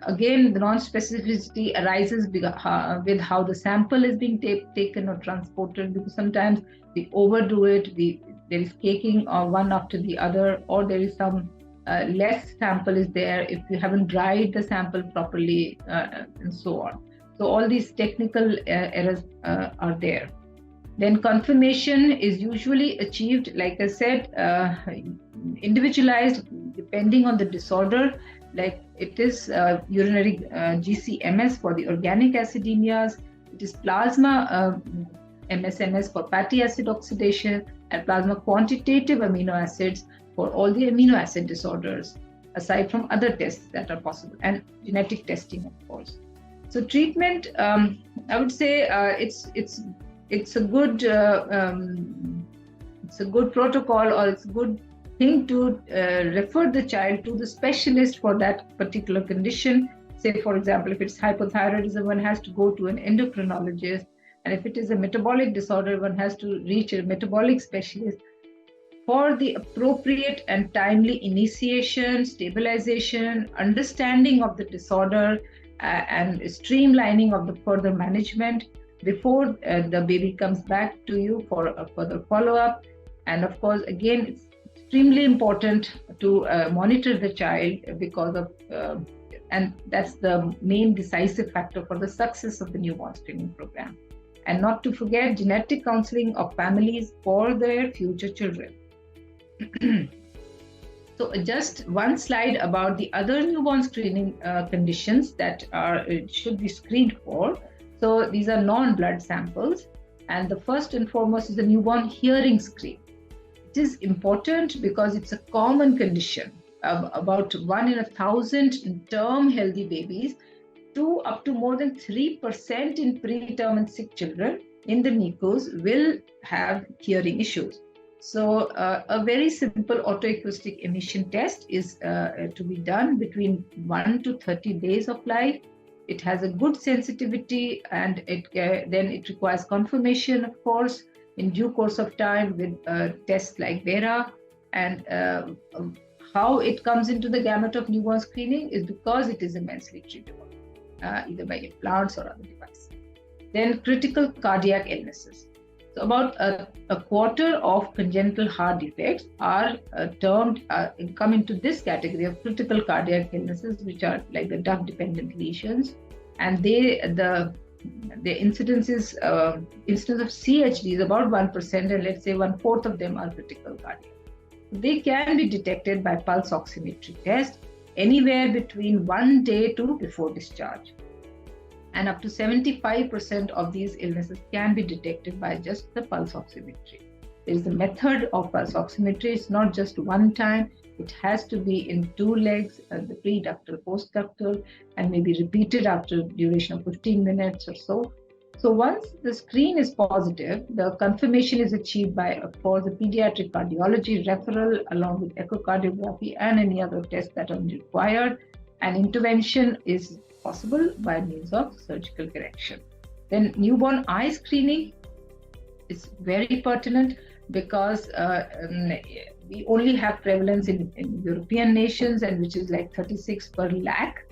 again, the non-specificity arises with how the sample is being taken or transported, because sometimes we overdo it, there is caking one after the other, or there is some less sample is there if you haven't dried the sample properly, and so on. So all these technical errors are there. Then confirmation is usually achieved, like I said, individualized depending on the disorder. Like it is urinary GCMS for the organic acidemias, it is plasma MSMS for fatty acid oxidation, and plasma quantitative amino acids for all the amino acid disorders, aside from other tests that are possible, and genetic testing, of course. So treatment, I would say it's a good protocol, or it's a good thing to refer the child to the specialist for that particular condition. Say, for example, if it's hypothyroidism, one has to go to an endocrinologist, and if it is a metabolic disorder, one has to reach a metabolic specialist for the appropriate and timely initiation, stabilization, understanding of the disorder, and streamlining of the further management before the baby comes back to you for a further follow-up. And of course, again, it's extremely important to monitor the child, because of and that's the main decisive factor for the success of the newborn screening program. And not to forget genetic counseling of families for their future children. So just one slide about the other newborn screening conditions that should be screened for. So these are non-blood samples, and the first and foremost is the newborn hearing screen. It is important because it's a common condition. About 1 in 1,000 term healthy babies, up to more than 3% in preterm and sick children in the NICUs will have hearing issues. So a very simple autoacoustic emission test is to be done between 1 to 30 days of life. It has a good sensitivity, and then it requires confirmation, of course, in due course of time with tests like VERA. And how it comes into the gamut of newborn screening is because it is immensely treatable, either by implants or other devices. Then critical cardiac illnesses. So about a quarter of congenital heart defects are come into this category of critical cardiac illnesses, which are like the duct-dependent lesions, and the incidence of CHD is about 1%, and let's say 1/4 of them are critical cardiac. They can be detected by pulse oximetry test anywhere between 1 day to before discharge. And up to 75% of these illnesses can be detected by just the pulse oximetry. There is a method of pulse oximetry. It's not just one time. It has to be in 2 legs, the pre-ductal, post-ductal, and maybe repeated after a duration of 15 minutes or so. So once the screen is positive, the confirmation is achieved by, of course, a pediatric cardiology referral along with echocardiography and any other tests that are required. And intervention is possible by means of surgical correction. Then newborn eye screening is very pertinent because we only have prevalence in European nations, and which is like 36 per lakh.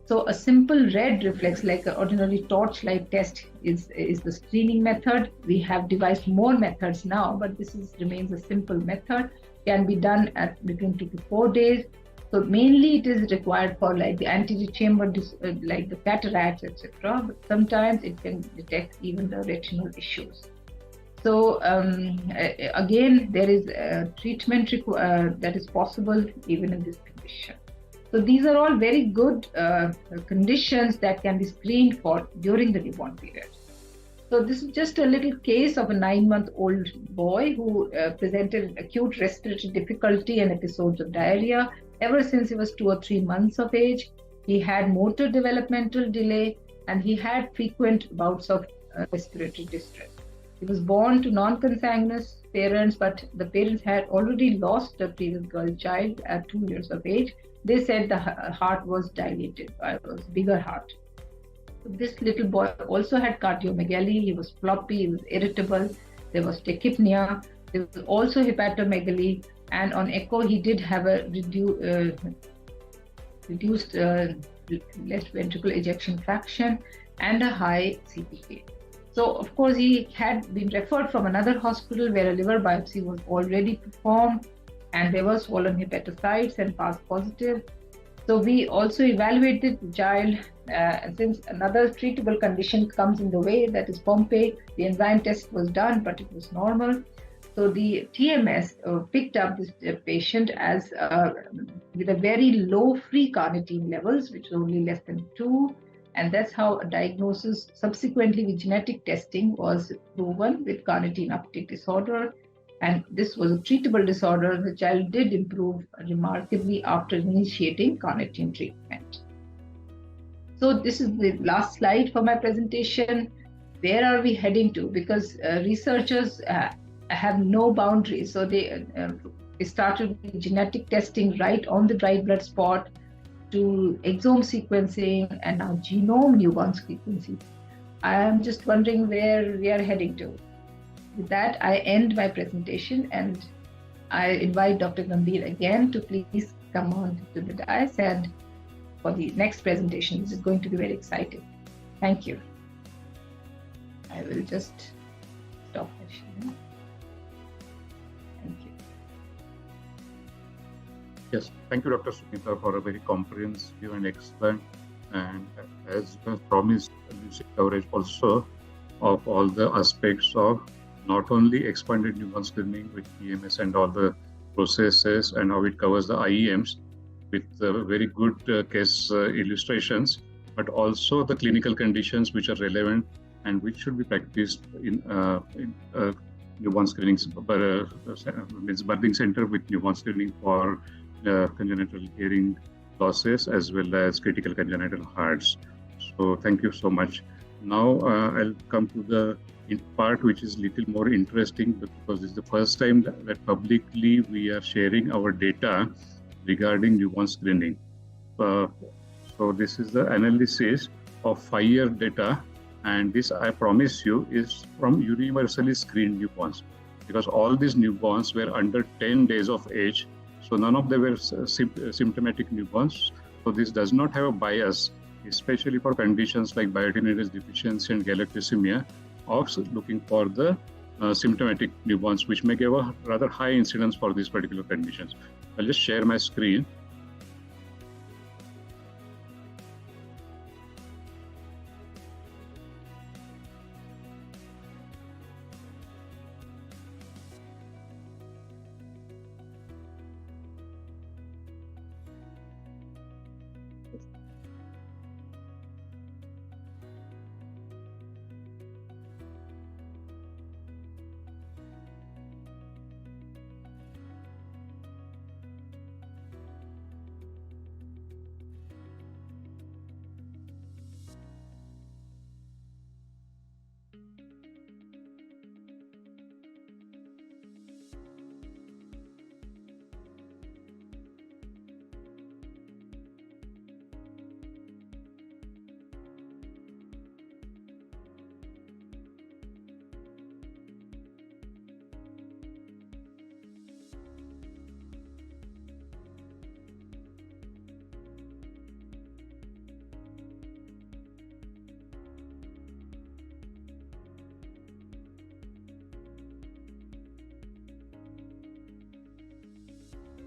So a simple red reflex, like an ordinary torchlight test, is the screening method. We have devised more methods now, but this remains a simple method. Can be done at between 2 to 4 days. So mainly it is required for like the anterior chamber, like the cataracts, etc. But sometimes it can detect even the retinal issues. So again, there is treatment that is possible even in this condition. So these are all very good conditions that can be screened for during the newborn period. So this is just a little case of a 9-month-old boy who presented acute respiratory difficulty and episodes of diarrhea ever since he was 2 or 3 months of age. He had motor developmental delay and he had frequent bouts of respiratory distress. He was born to non-consanguineous parents, but the parents had already lost a previous girl child at 2 years of age. They said the heart was dilated, it was bigger heart. So this little boy also had cardiomegaly. He was floppy, he was irritable. There was tachypnea. There was also hepatomegaly. And on echo, he did have a reduced left ventricular ejection fraction and a high CPK. So, of course, he had been referred from another hospital where a liver biopsy was already performed, and there were swollen hepatocytes and passed positive. So we also evaluated the child since another treatable condition comes in the way, that is Pompe. The enzyme test was done, but it was normal. So the TMS picked up this patient as with a very low free carnitine levels, which was only less than 2. And that's how a diagnosis subsequently with genetic testing was proven with carnitine uptake disorder. And this was a treatable disorder. The child did improve remarkably after initiating carnitine treatment. So this is the last slide for my presentation. Where are we heading to? Because researchers have no boundaries. So they started with genetic testing right on the dried blood spot to exome sequencing and now genome newborn sequencing. I am just wondering where we are heading to. With that, I end my presentation and I invite Dr. Gambhir again to please come on to the dais and for the next presentation. This is going to be very exciting. Thank you. I will just stop my sharing. Thank you. Yes, thank you, Dr. Sunita, for a very comprehensive and excellent and, as promised, lucid coverage also of all the aspects of not only expanded newborn screening with EMS and all the processes and how it covers the IEMs with very good case illustrations, but also the clinical conditions which are relevant and which should be practiced in newborn screening, means birthing center with newborn screening for congenital hearing losses as well as critical congenital hearts. So thank you so much. Now I'll come to the part which is little more interesting because this is the first time that publicly we are sharing our data regarding newborn screening. So this is the analysis of 5-year data, and this, I promise you, is from universally screened newborns, because all these newborns were under 10 days of age. So none of them were symptomatic newborns. So this does not have a bias, especially for conditions like biotinidase deficiency and galactosemia, of looking for the symptomatic newborns, which may give a rather high incidence for these particular conditions. I'll just share my screen.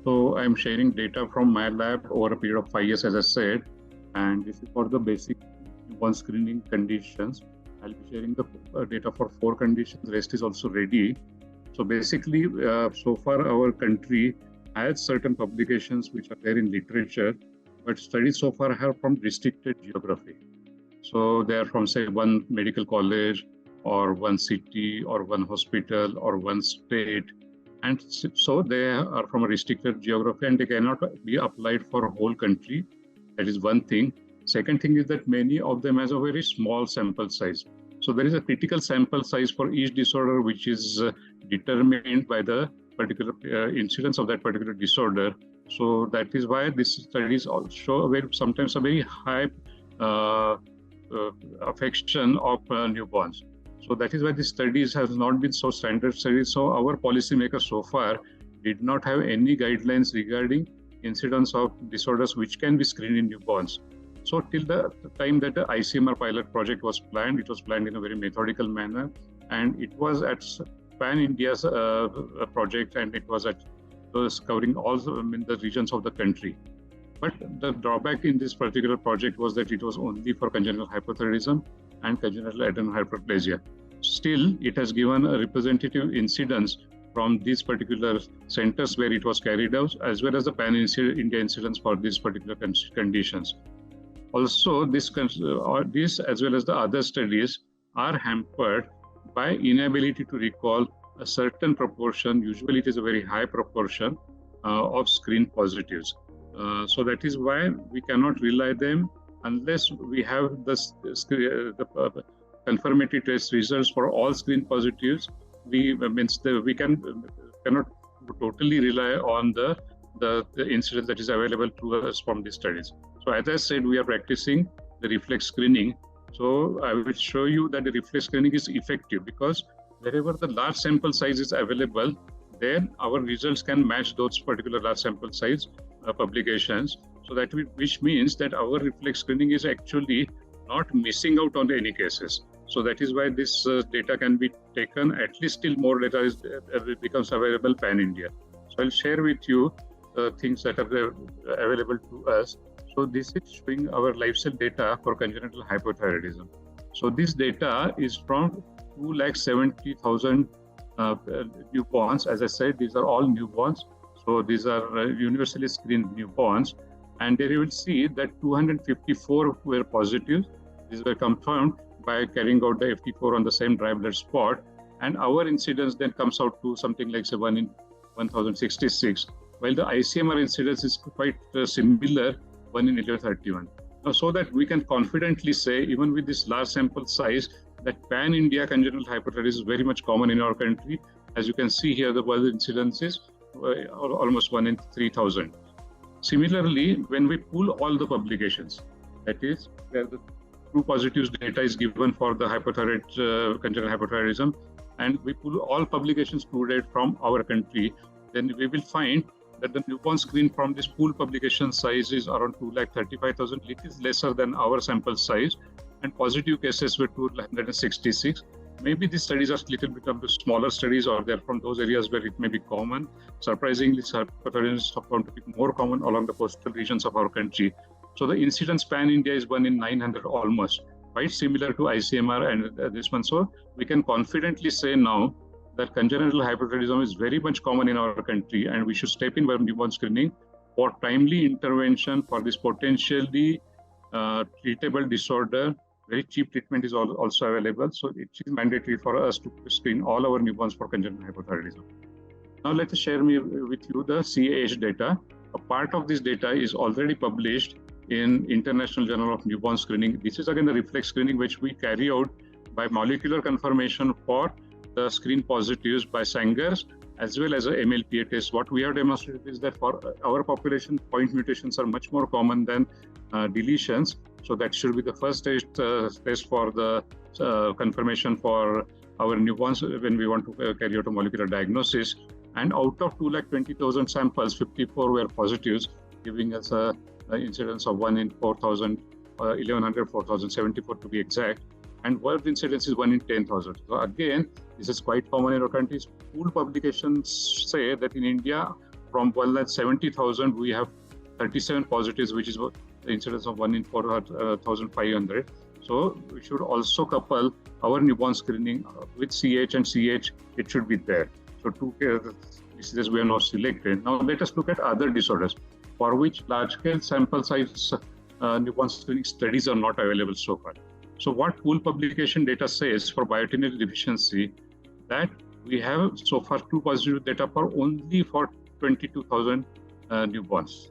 So I'm sharing data from my lab over a period of 5 years, as I said, and this is for the basic newborn screening conditions. I'll be sharing the data for 4 conditions. The rest is also ready. So basically, so far our country has certain publications which are there in literature, but studies so far have from restricted geography. So they are from, say, one medical college or one city or one hospital or one state. And so they are from a restricted geography and they cannot be applied for a whole country. That is one thing. Second thing is that many of them has a very small sample size. So there is a critical sample size for each disorder, which is determined by the particular incidence of that particular disorder. So that is why these studies show sometimes a very high affection of newborns. So that is why the studies have not been so standard studies. So our policymakers so far did not have any guidelines regarding incidence of disorders which can be screened in newborns. So till the time that the ICMR pilot project was planned, it was planned in a very methodical manner, and it was at Pan-India's project, and it was covering all the regions of the country. But the drawback in this particular project was that it was only for congenital hypothyroidism and congenital adrenal hyperplasia. Still, it has given a representative incidence from these particular centers where it was carried out, as well as the pan-India incidence for these particular conditions. Also, this as well as the other studies are hampered by inability to recall a certain proportion, usually it is a very high proportion of screen positives. So that is why we cannot rely them unless we have the confirmatory test results for all screen positives. We cannot totally rely on the incidence that is available to us from these studies. So as I said, we are practicing the reflex screening. So I will show you that the reflex screening is effective because wherever the large sample size is available, then our results can match those particular large sample size publications. So that which means that our reflex screening is actually not missing out on any cases. So that is why this data can be taken, at least till more data becomes available pan-India. So I'll share with you things that are available to us. So this is showing our live cell data for congenital hypothyroidism. So this data is from 270,000 newborns. As I said, these are all newborns. So these are universally screened newborns. And there you will see that 254 were positive. These were confirmed by carrying out the FT4 on the same dry blood spot. And our incidence then comes out to something like, say, 1 in 1066, while the ICMR incidence is quite similar, 1 in 1131. Now, so that we can confidently say, even with this large sample size, that pan-India congenital hyperthyroidism is very much common in our country. As you can see here, the incidence is almost 1 in 3000. Similarly, when we pull all the publications, that is, where the true positives data is given for the congenital hypothyroidism, and we pull all publications to date from our country, then we will find that the newborn screen from this pool publication size is around 235,000. It is lesser than our sample size, and positive cases were 266. Maybe these studies are a little bit of the smaller studies, or they're from those areas where it may be common. Surprisingly, hypothyroidism is found to be more common along the coastal regions of our country. So the incidence pan-India is 1 in 900 almost, quite similar to ICMR and this one. So we can confidently say now that congenital hypothyroidism is very much common in our country, and we should step in by newborn screening for timely intervention for this potentially treatable disorder. Very cheap treatment is also available. So it is mandatory for us to screen all our newborns for congenital hypothyroidism. Now let us share with you the CAH data. A part of this data is already published in International Journal of Newborn Screening. This is again the reflex screening which we carry out by molecular confirmation for the screen positives by Sanger's as well as a MLPA test. What we have demonstrated is that for our population, point mutations are much more common than deletions. So that should be the first test for the confirmation for our newborns when we want to carry out a molecular diagnosis. And out of 220,000 samples, 54 were positives, giving us an incidence of 1 in 4,000, 1,100, 4,074 to be exact. And world incidence is 1 in 10,000. So again, this is quite common in our countries. Pool publications say that in India, from 1,70,000, we have 37 positives, which is the incidence of 1 in 4,500. So we should also couple our newborn screening with CH and CH, it should be there. So two diseases we have now selected. Now let us look at other disorders for which large-scale sample size newborn screening studies are not available so far. So what pool publication data says for biotin deficiency, that we have so far two positive data for only for 22,000 newborns,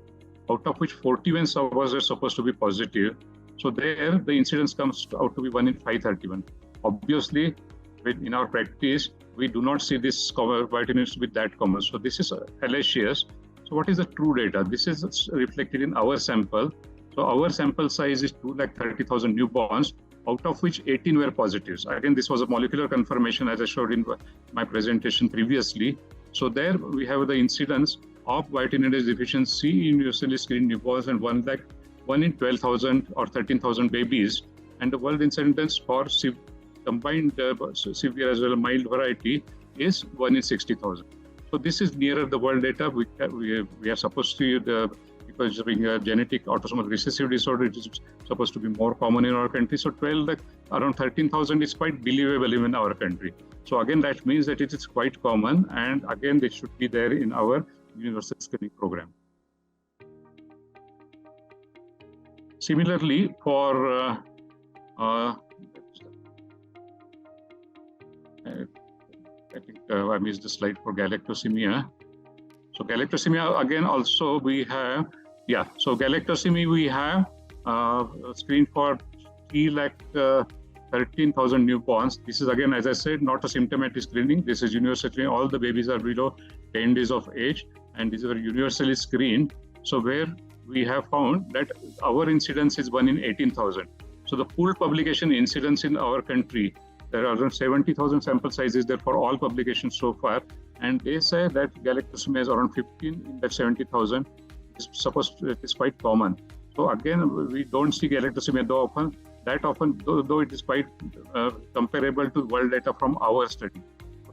out of which 41 survivors are supposed to be positive. So there, the incidence comes out to be 1 in 531. Obviously, in our practice, we do not see this biotin with that common. So this is fallacious. So what is the true data? This is reflected in our sample. So our sample size is 230,000 newborns, out of which 18 were positives. Again, this was a molecular confirmation as I showed in my presentation previously. So there we have the incidence of biotin deficiency in universally screened newborns and 1 in 12,000 or 13,000 babies. And the world incidence for combined severe as well as mild variety is 1 in 60,000. So this is nearer the world data. We are supposed to, because being a genetic autosomal recessive disorder, it is supposed to be more common in our country. So around 13,000 is quite believable even in our country. So again, that means that it is quite common. And again, they should be there in our universal screening program. Similarly, for I think I missed the slide for galactosemia. So galactosemia, again, also we have, so galactosemia we have screened for 313,000 newborns. This is again, as I said, not a symptomatic screening. This is universal screening. All the babies are below 10 days of age, and these are universally screened. So where we have found that our incidence is 1 in 18,000. So the pooled publication incidence in our country, there are around 70,000 sample sizes there for all publications so far. And they say that galactosemia is around 15 in that 70,000. It is quite common. So again, we don't see galactosemia that often, though it is quite comparable to world data from our study.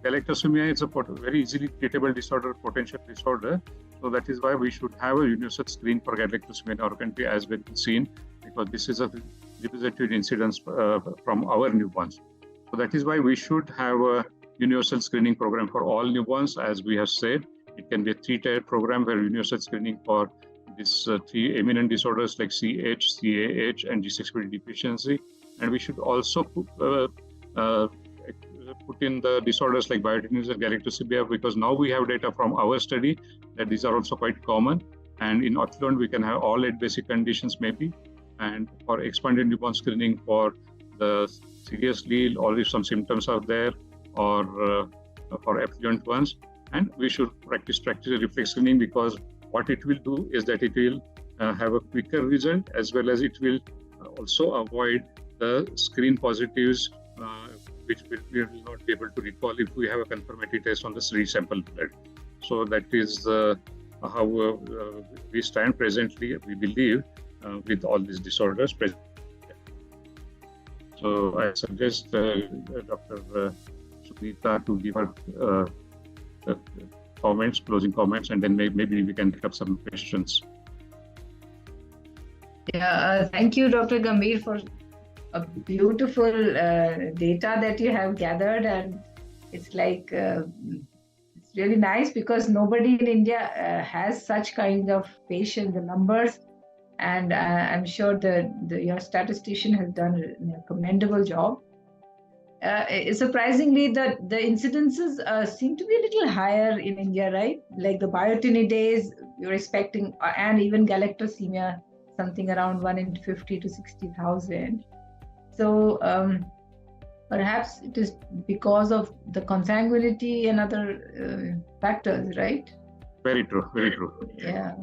Galactosemia is a very easily treatable disorder, potential disorder. So that is why we should have a universal screen for galactosemia in our country as we've seen, because this is a representative incidence from our newborns. So that is why we should have a universal screening program for all newborns. As we have said, it can be a 3-tier program where universal screening for these 3 eminent disorders like CH, CAH, and G6PD deficiency. And we should also put in the disorders like biotin and galactosemia, because now we have data from our study that these are also quite common. And in affluent, we can have all 8 basic conditions maybe. And for expanded newborn screening for the seriously, or if some symptoms are there, or for affluent ones. And we should practice reflex screening, because what it will do is that it will have a quicker result, as well as it will also avoid the screen positives, which we will not be able to recall if we have a confirmatory test on the resample blood. So that is how we stand presently, we believe, with all these disorders. So I suggest Dr. Sunita to give her closing comments, and then maybe we can pick up some questions. Yeah, thank you, Dr. Gambhir, for a beautiful data that you have gathered, and it's like it's really nice because nobody in India has such kind of patient, the numbers, and I'm sure your statistician has done a commendable job. Surprisingly, the incidences seem to be a little higher in India, right? Like the biotinidase, you're expecting, and even galactosemia, something around 1 in 50 to 60,000. So perhaps it is because of the consanguinity and other factors, right? Very true, very true. Yeah.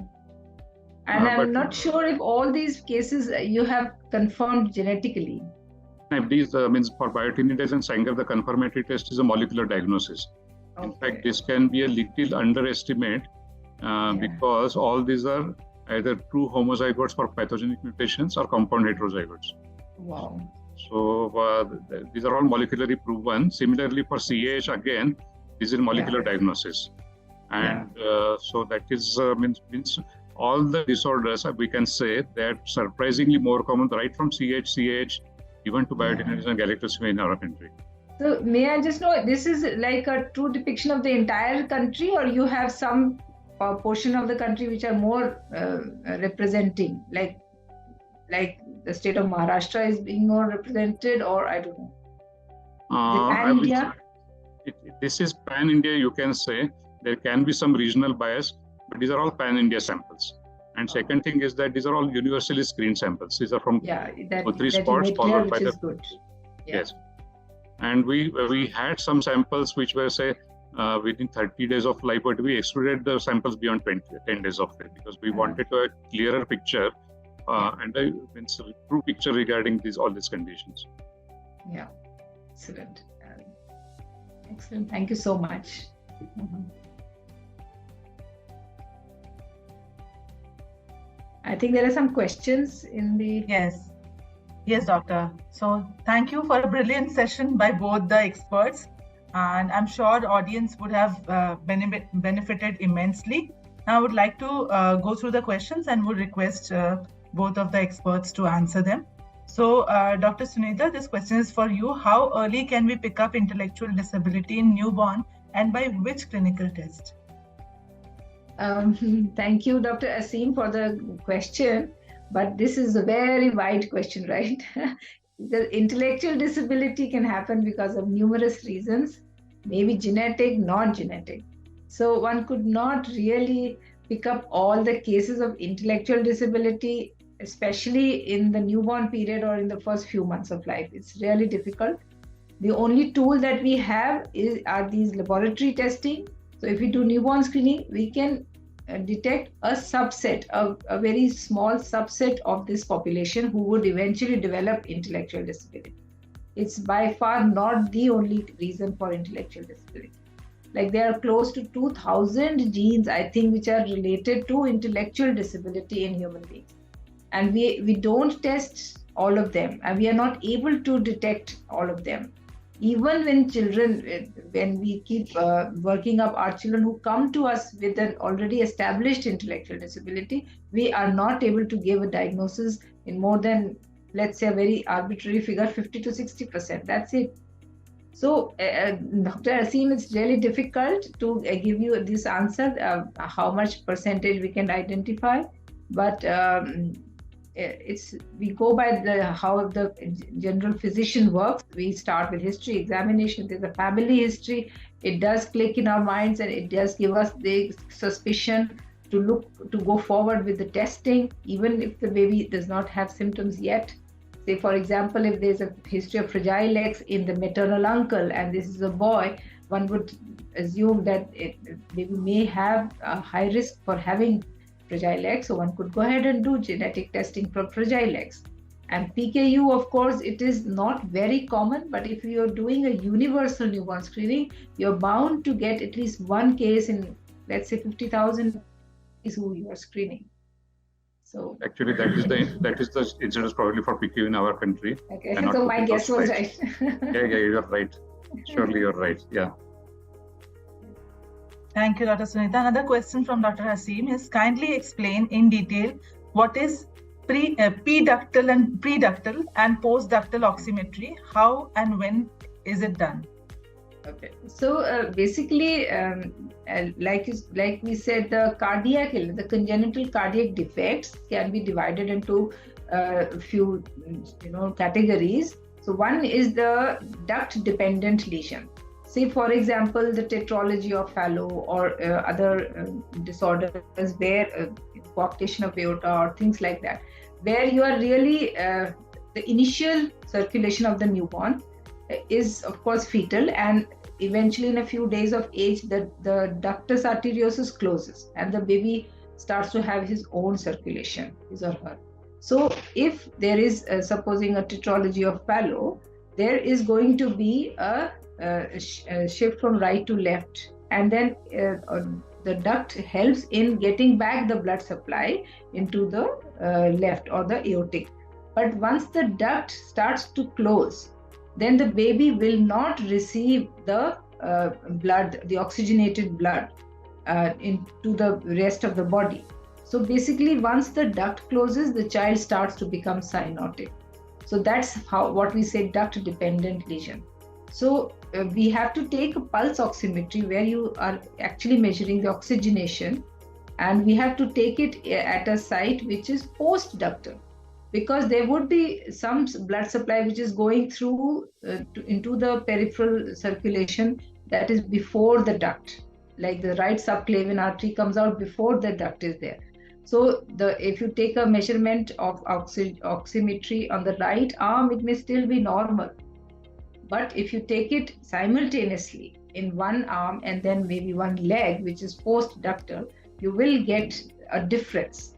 And I'm not sure if all these cases you have confirmed genetically. These means for biotinidase and Sanger, the confirmatory test is a molecular diagnosis. Okay. In fact, this can be a little underestimate because all these are either true homozygotes for pathogenic mutations or compound heterozygotes. Wow. So these are all molecularly proven. Similarly for CAH, again, this is molecular diagnosis. And so that is means all the disorders, we can say that surprisingly more common, right from CH, even to biotinidase and galactosemia in our country. So may I just know, this is like a true depiction of the entire country, or you have some portion of the country which are more representing, like the state of Maharashtra is being more represented, or I don't know. Pan-India? This is pan-India, you can say. There can be some regional bias, but these are all pan-India samples. And second thing is that these are all universally screened samples. These are from 3 spots followed by the... Good. Yes. And we had some samples which were, say, within 30 days of life, but we excluded the samples beyond 10 days of life because we wanted to have a clearer picture and a true picture regarding all these conditions. Yeah, excellent. Excellent. Thank you so much. I think there are some questions in the... Yes, doctor. So thank you for a brilliant session by both the experts. And I'm sure the audience would have benefited immensely. Now I would like to go through the questions and would request both of the experts to answer them. So Dr. Sunita, this question is for you. How early can we pick up intellectual disability in newborn and by which clinical test? Thank you, Dr. Asim, for the question. But this is a very wide question, right? The intellectual disability can happen because of numerous reasons, maybe genetic, not genetic. So one could not really pick up all the cases of intellectual disability, especially in the newborn period or in the first few months of life. It's really difficult. The only tool that we have are these laboratory testing. So if we do newborn screening, we can detect a subset, a very small subset of this population who would eventually develop intellectual disability. It's by far not the only reason for intellectual disability. Like there are close to 2,000 genes, I think, which are related to intellectual disability in human beings. And we don't test all of them, and we are not able to detect all of them. Even when children, when we keep working up our children who come to us with an already established intellectual disability, we are not able to give a diagnosis in more than, let's say, a very arbitrary figure, 50 to 60%. That's it. So, Dr. Asim, it's really difficult to give you this answer, how much percentage we can identify, but we go by how the general physician works. We start with history examination. There's a family history. It does click in our minds, and it does give us the suspicion to go forward with the testing, even if the baby does not have symptoms yet. Say, for example, if there's a history of fragile legs in the maternal uncle, and this is a boy, one would assume that baby may have a high risk for having fragile legs, so one could go ahead and do genetic testing for fragile legs. And PKU, of course, it is not very common, but if you're doing a universal newborn screening, you're bound to get at least one case in, let's say, 50,000 is who you are screening. So actually, that is the incidence probably for PKU in our country. Okay, so my guess was right. yeah, you're right. Surely you're right. Yeah. Thank you, Dr. Sunita. Another question from Dr. Asim is, kindly explain in detail what is preductal and postductal oximetry. How and when is it done? Okay, so basically, like we said, the cardiac illness, the congenital cardiac defects can be divided into a few, categories. So one is the duct-dependent lesion. Say, for example, the tetralogy of Fallot or other disorders where coarctation of aorta or things like that, where you are really the initial circulation of the newborn is, of course, fetal, and eventually in a few days of age, the ductus arteriosus closes and the baby starts to have his own circulation, his or her. So if there is, supposing a tetralogy of Fallot, there is going to be a shift from right to left, and then the duct helps in getting back the blood supply into the left or the aortic. But once the duct starts to close, then the baby will not receive the blood, the oxygenated blood. into the rest of the body. So basically, once the duct closes, the child starts to become cyanotic. So that's what we say duct-dependent lesion. So we have to take a pulse oximetry where you are actually measuring the oxygenation, and we have to take it at a site which is post-ductal, because there would be some blood supply which is going through into the peripheral circulation that is before the duct, like the right subclavian artery comes out before the duct is there. So if you take a measurement of oximetry on the right arm, it may still be normal. But if you take it simultaneously in one arm and then maybe one leg, which is post-ductal, you will get a difference.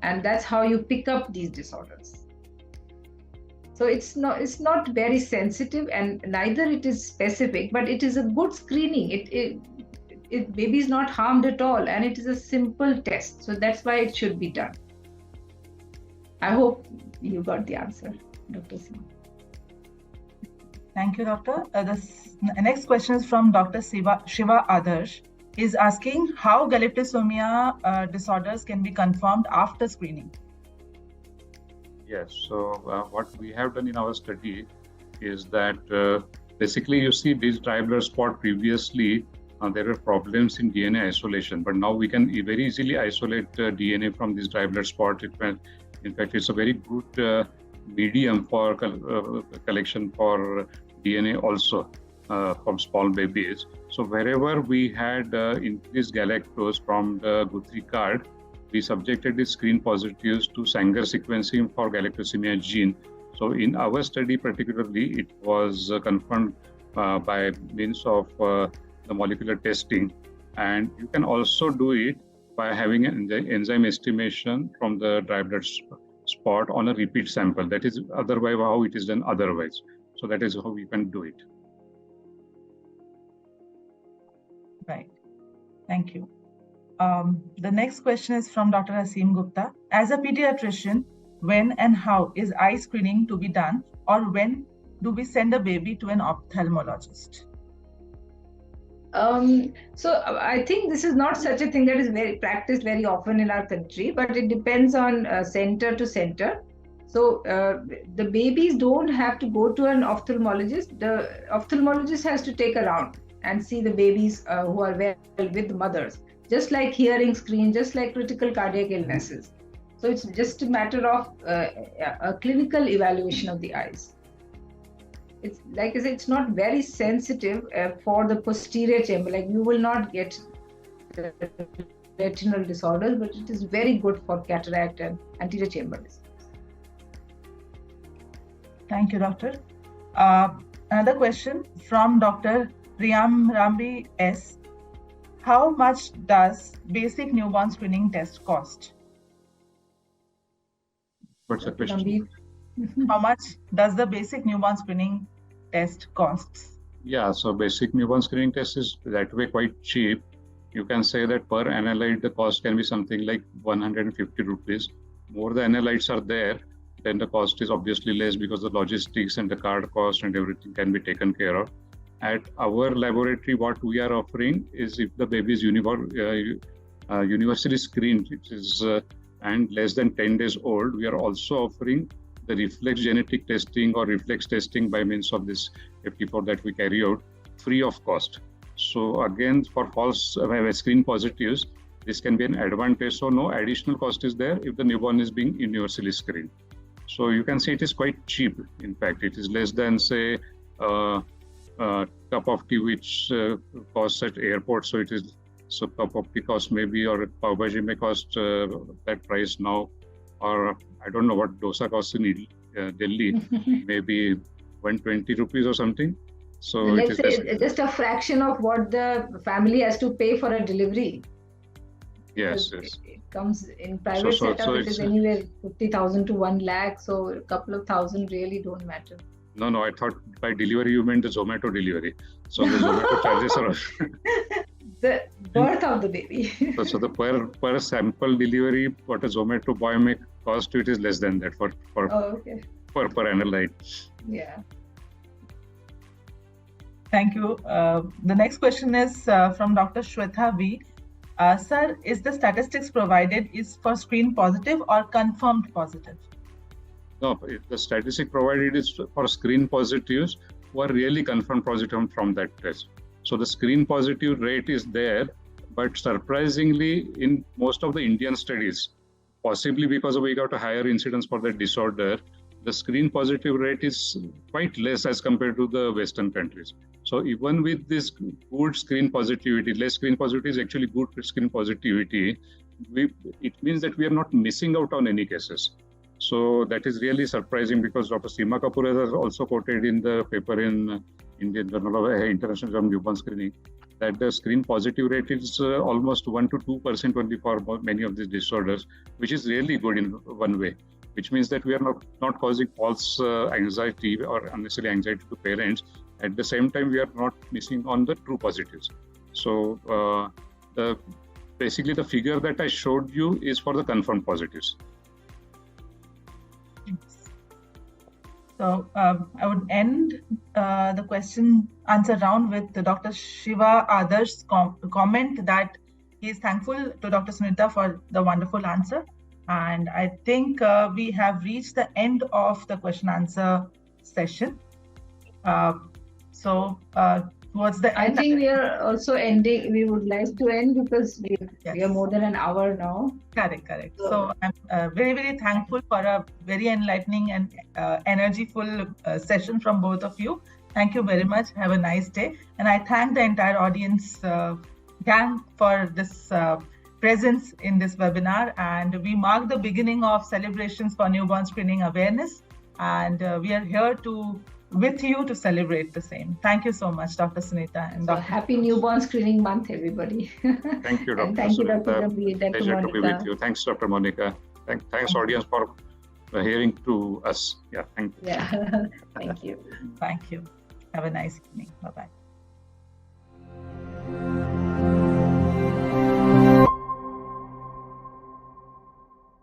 And that's how you pick up these disorders. So it's not very sensitive, and neither it is specific, but it is a good screening. Baby is not harmed at all, and it is a simple test. So that's why it should be done. I hope you got the answer, Dr. Singh. Thank you, Doctor. The next question is from Dr. Shiva Adarsh. Is asking how galactosomia disorders can be confirmed after screening. Yes, so what we have done in our study is that basically you see this dry blood spot previously, there were problems in DNA isolation, but now we can very easily isolate DNA from this dry blood spot. In fact, it's a very good medium for collection for DNA also. From small babies. So wherever we had increased galactose from the Guthrie card, we subjected the screen positives to Sanger sequencing for galactosemia gene. So in our study particularly, it was confirmed by means of the molecular testing. And you can also do it by having an enzyme estimation from the dry blood spot on a repeat sample. That is otherwise how it is done otherwise. So that is how we can do it. Right. Thank you. The next question is from Dr. Haseem Gupta. As a pediatrician, when and how is eye screening to be done, or when do we send a baby to an ophthalmologist? So I think this is not such a thing that is practiced very often in our country, but it depends on center to center. So the babies don't have to go to an ophthalmologist. The ophthalmologist has to take a round and see the babies who are well with the mothers, just like hearing screen, just like critical cardiac illnesses. So it's just a matter of a clinical evaluation of the eyes. It's like I said, it's not very sensitive for the posterior chamber. Like you will not get retinal disorders, but it is very good for cataract and anterior chamber disease. Thank you, Doctor. Another question from Dr. Rambi S. How much does basic newborn screening test cost? What's the question? How much does the basic newborn screening test cost? Yeah, so basic newborn screening test is that way quite cheap. You can say that per analyte the cost can be something like 150 rupees. More the analytes are there, then the cost is obviously less because the logistics and the card cost and everything can be taken care of. At our laboratory, what we are offering is if the baby is universally screened, which is and less than 10 days old, we are also offering the reflex genetic testing or reflex testing by means of this FT4 that we carry out free of cost. So again, for false screen positives, this can be an advantage. So no additional cost is there if the newborn is being universally screened. So you can say it is quite cheap. In fact, it is less than say cup of tea which costs at airport. So it is cup of tea cost maybe, or pav bhaji may cost that price now, or I don't know what dosa costs in Delhi, maybe 120 rupees or something. So let's say just a fraction of what the family has to pay for a delivery. Yes, yes. It comes in private setup, it is anywhere 50,000 to 1 lakh. So a couple of thousand really don't matter. No, I thought by delivery you meant the Zomato delivery. So the Zomato charges are the birth of the baby. so the per sample delivery, what a Zomato boy may cost, it is less than that for per analyte. Yeah. Thank you. The next question is from Dr. Shweta V. Sir, is the statistics provided is for screen positive or confirmed positive? No, the statistic provided is for screen positives who are really confirmed positive from that test. So the screen positive rate is there, but surprisingly, in most of the Indian studies, possibly because we got a higher incidence for that disorder, the screen positive rate is quite less as compared to the Western countries. So even with this good screen positivity, less screen positivity is actually good screen positivity, it means that we are not missing out on any cases. So that is really surprising, because Dr. Seema Kapoor has also quoted in the paper in Indian Journal of International Journal of Newborn Screening that the screen positive rate is almost 1 to 2% only for many of these disorders, which is really good in one way, which means that we are not causing false anxiety or unnecessary anxiety to parents. At the same time, we are not missing on the true positives. So basically the figure that I showed you is for the confirmed positives. So I would end the question answer round with Dr. Shiva Adar's comment that he is thankful to Dr. Sunita for the wonderful answer. And I think we have reached the end of the question answer session. Towards the end, I think we are also ending. We would like to end because we are more than an hour now. Correct. So I'm very, very thankful for a very enlightening and energyful session from both of you. Thank you very much. Have a nice day. And I thank the entire audience gang for this presence in this webinar. And we mark the beginning of celebrations for newborn screening awareness. And we are here with you to celebrate the same. Thank you so much, Dr. Sunita. And Dr. Happy Newborn Screening Month, everybody. Thank you, Dr. Thank you, Dr. Gambhir, Dr. Pleasure Monica. to be with you. Thanks, Dr. Monica. Thanks, audience, for hearing to us. Yeah, thank you. Yeah, thank you. Thank you. Have a nice evening. Bye-bye.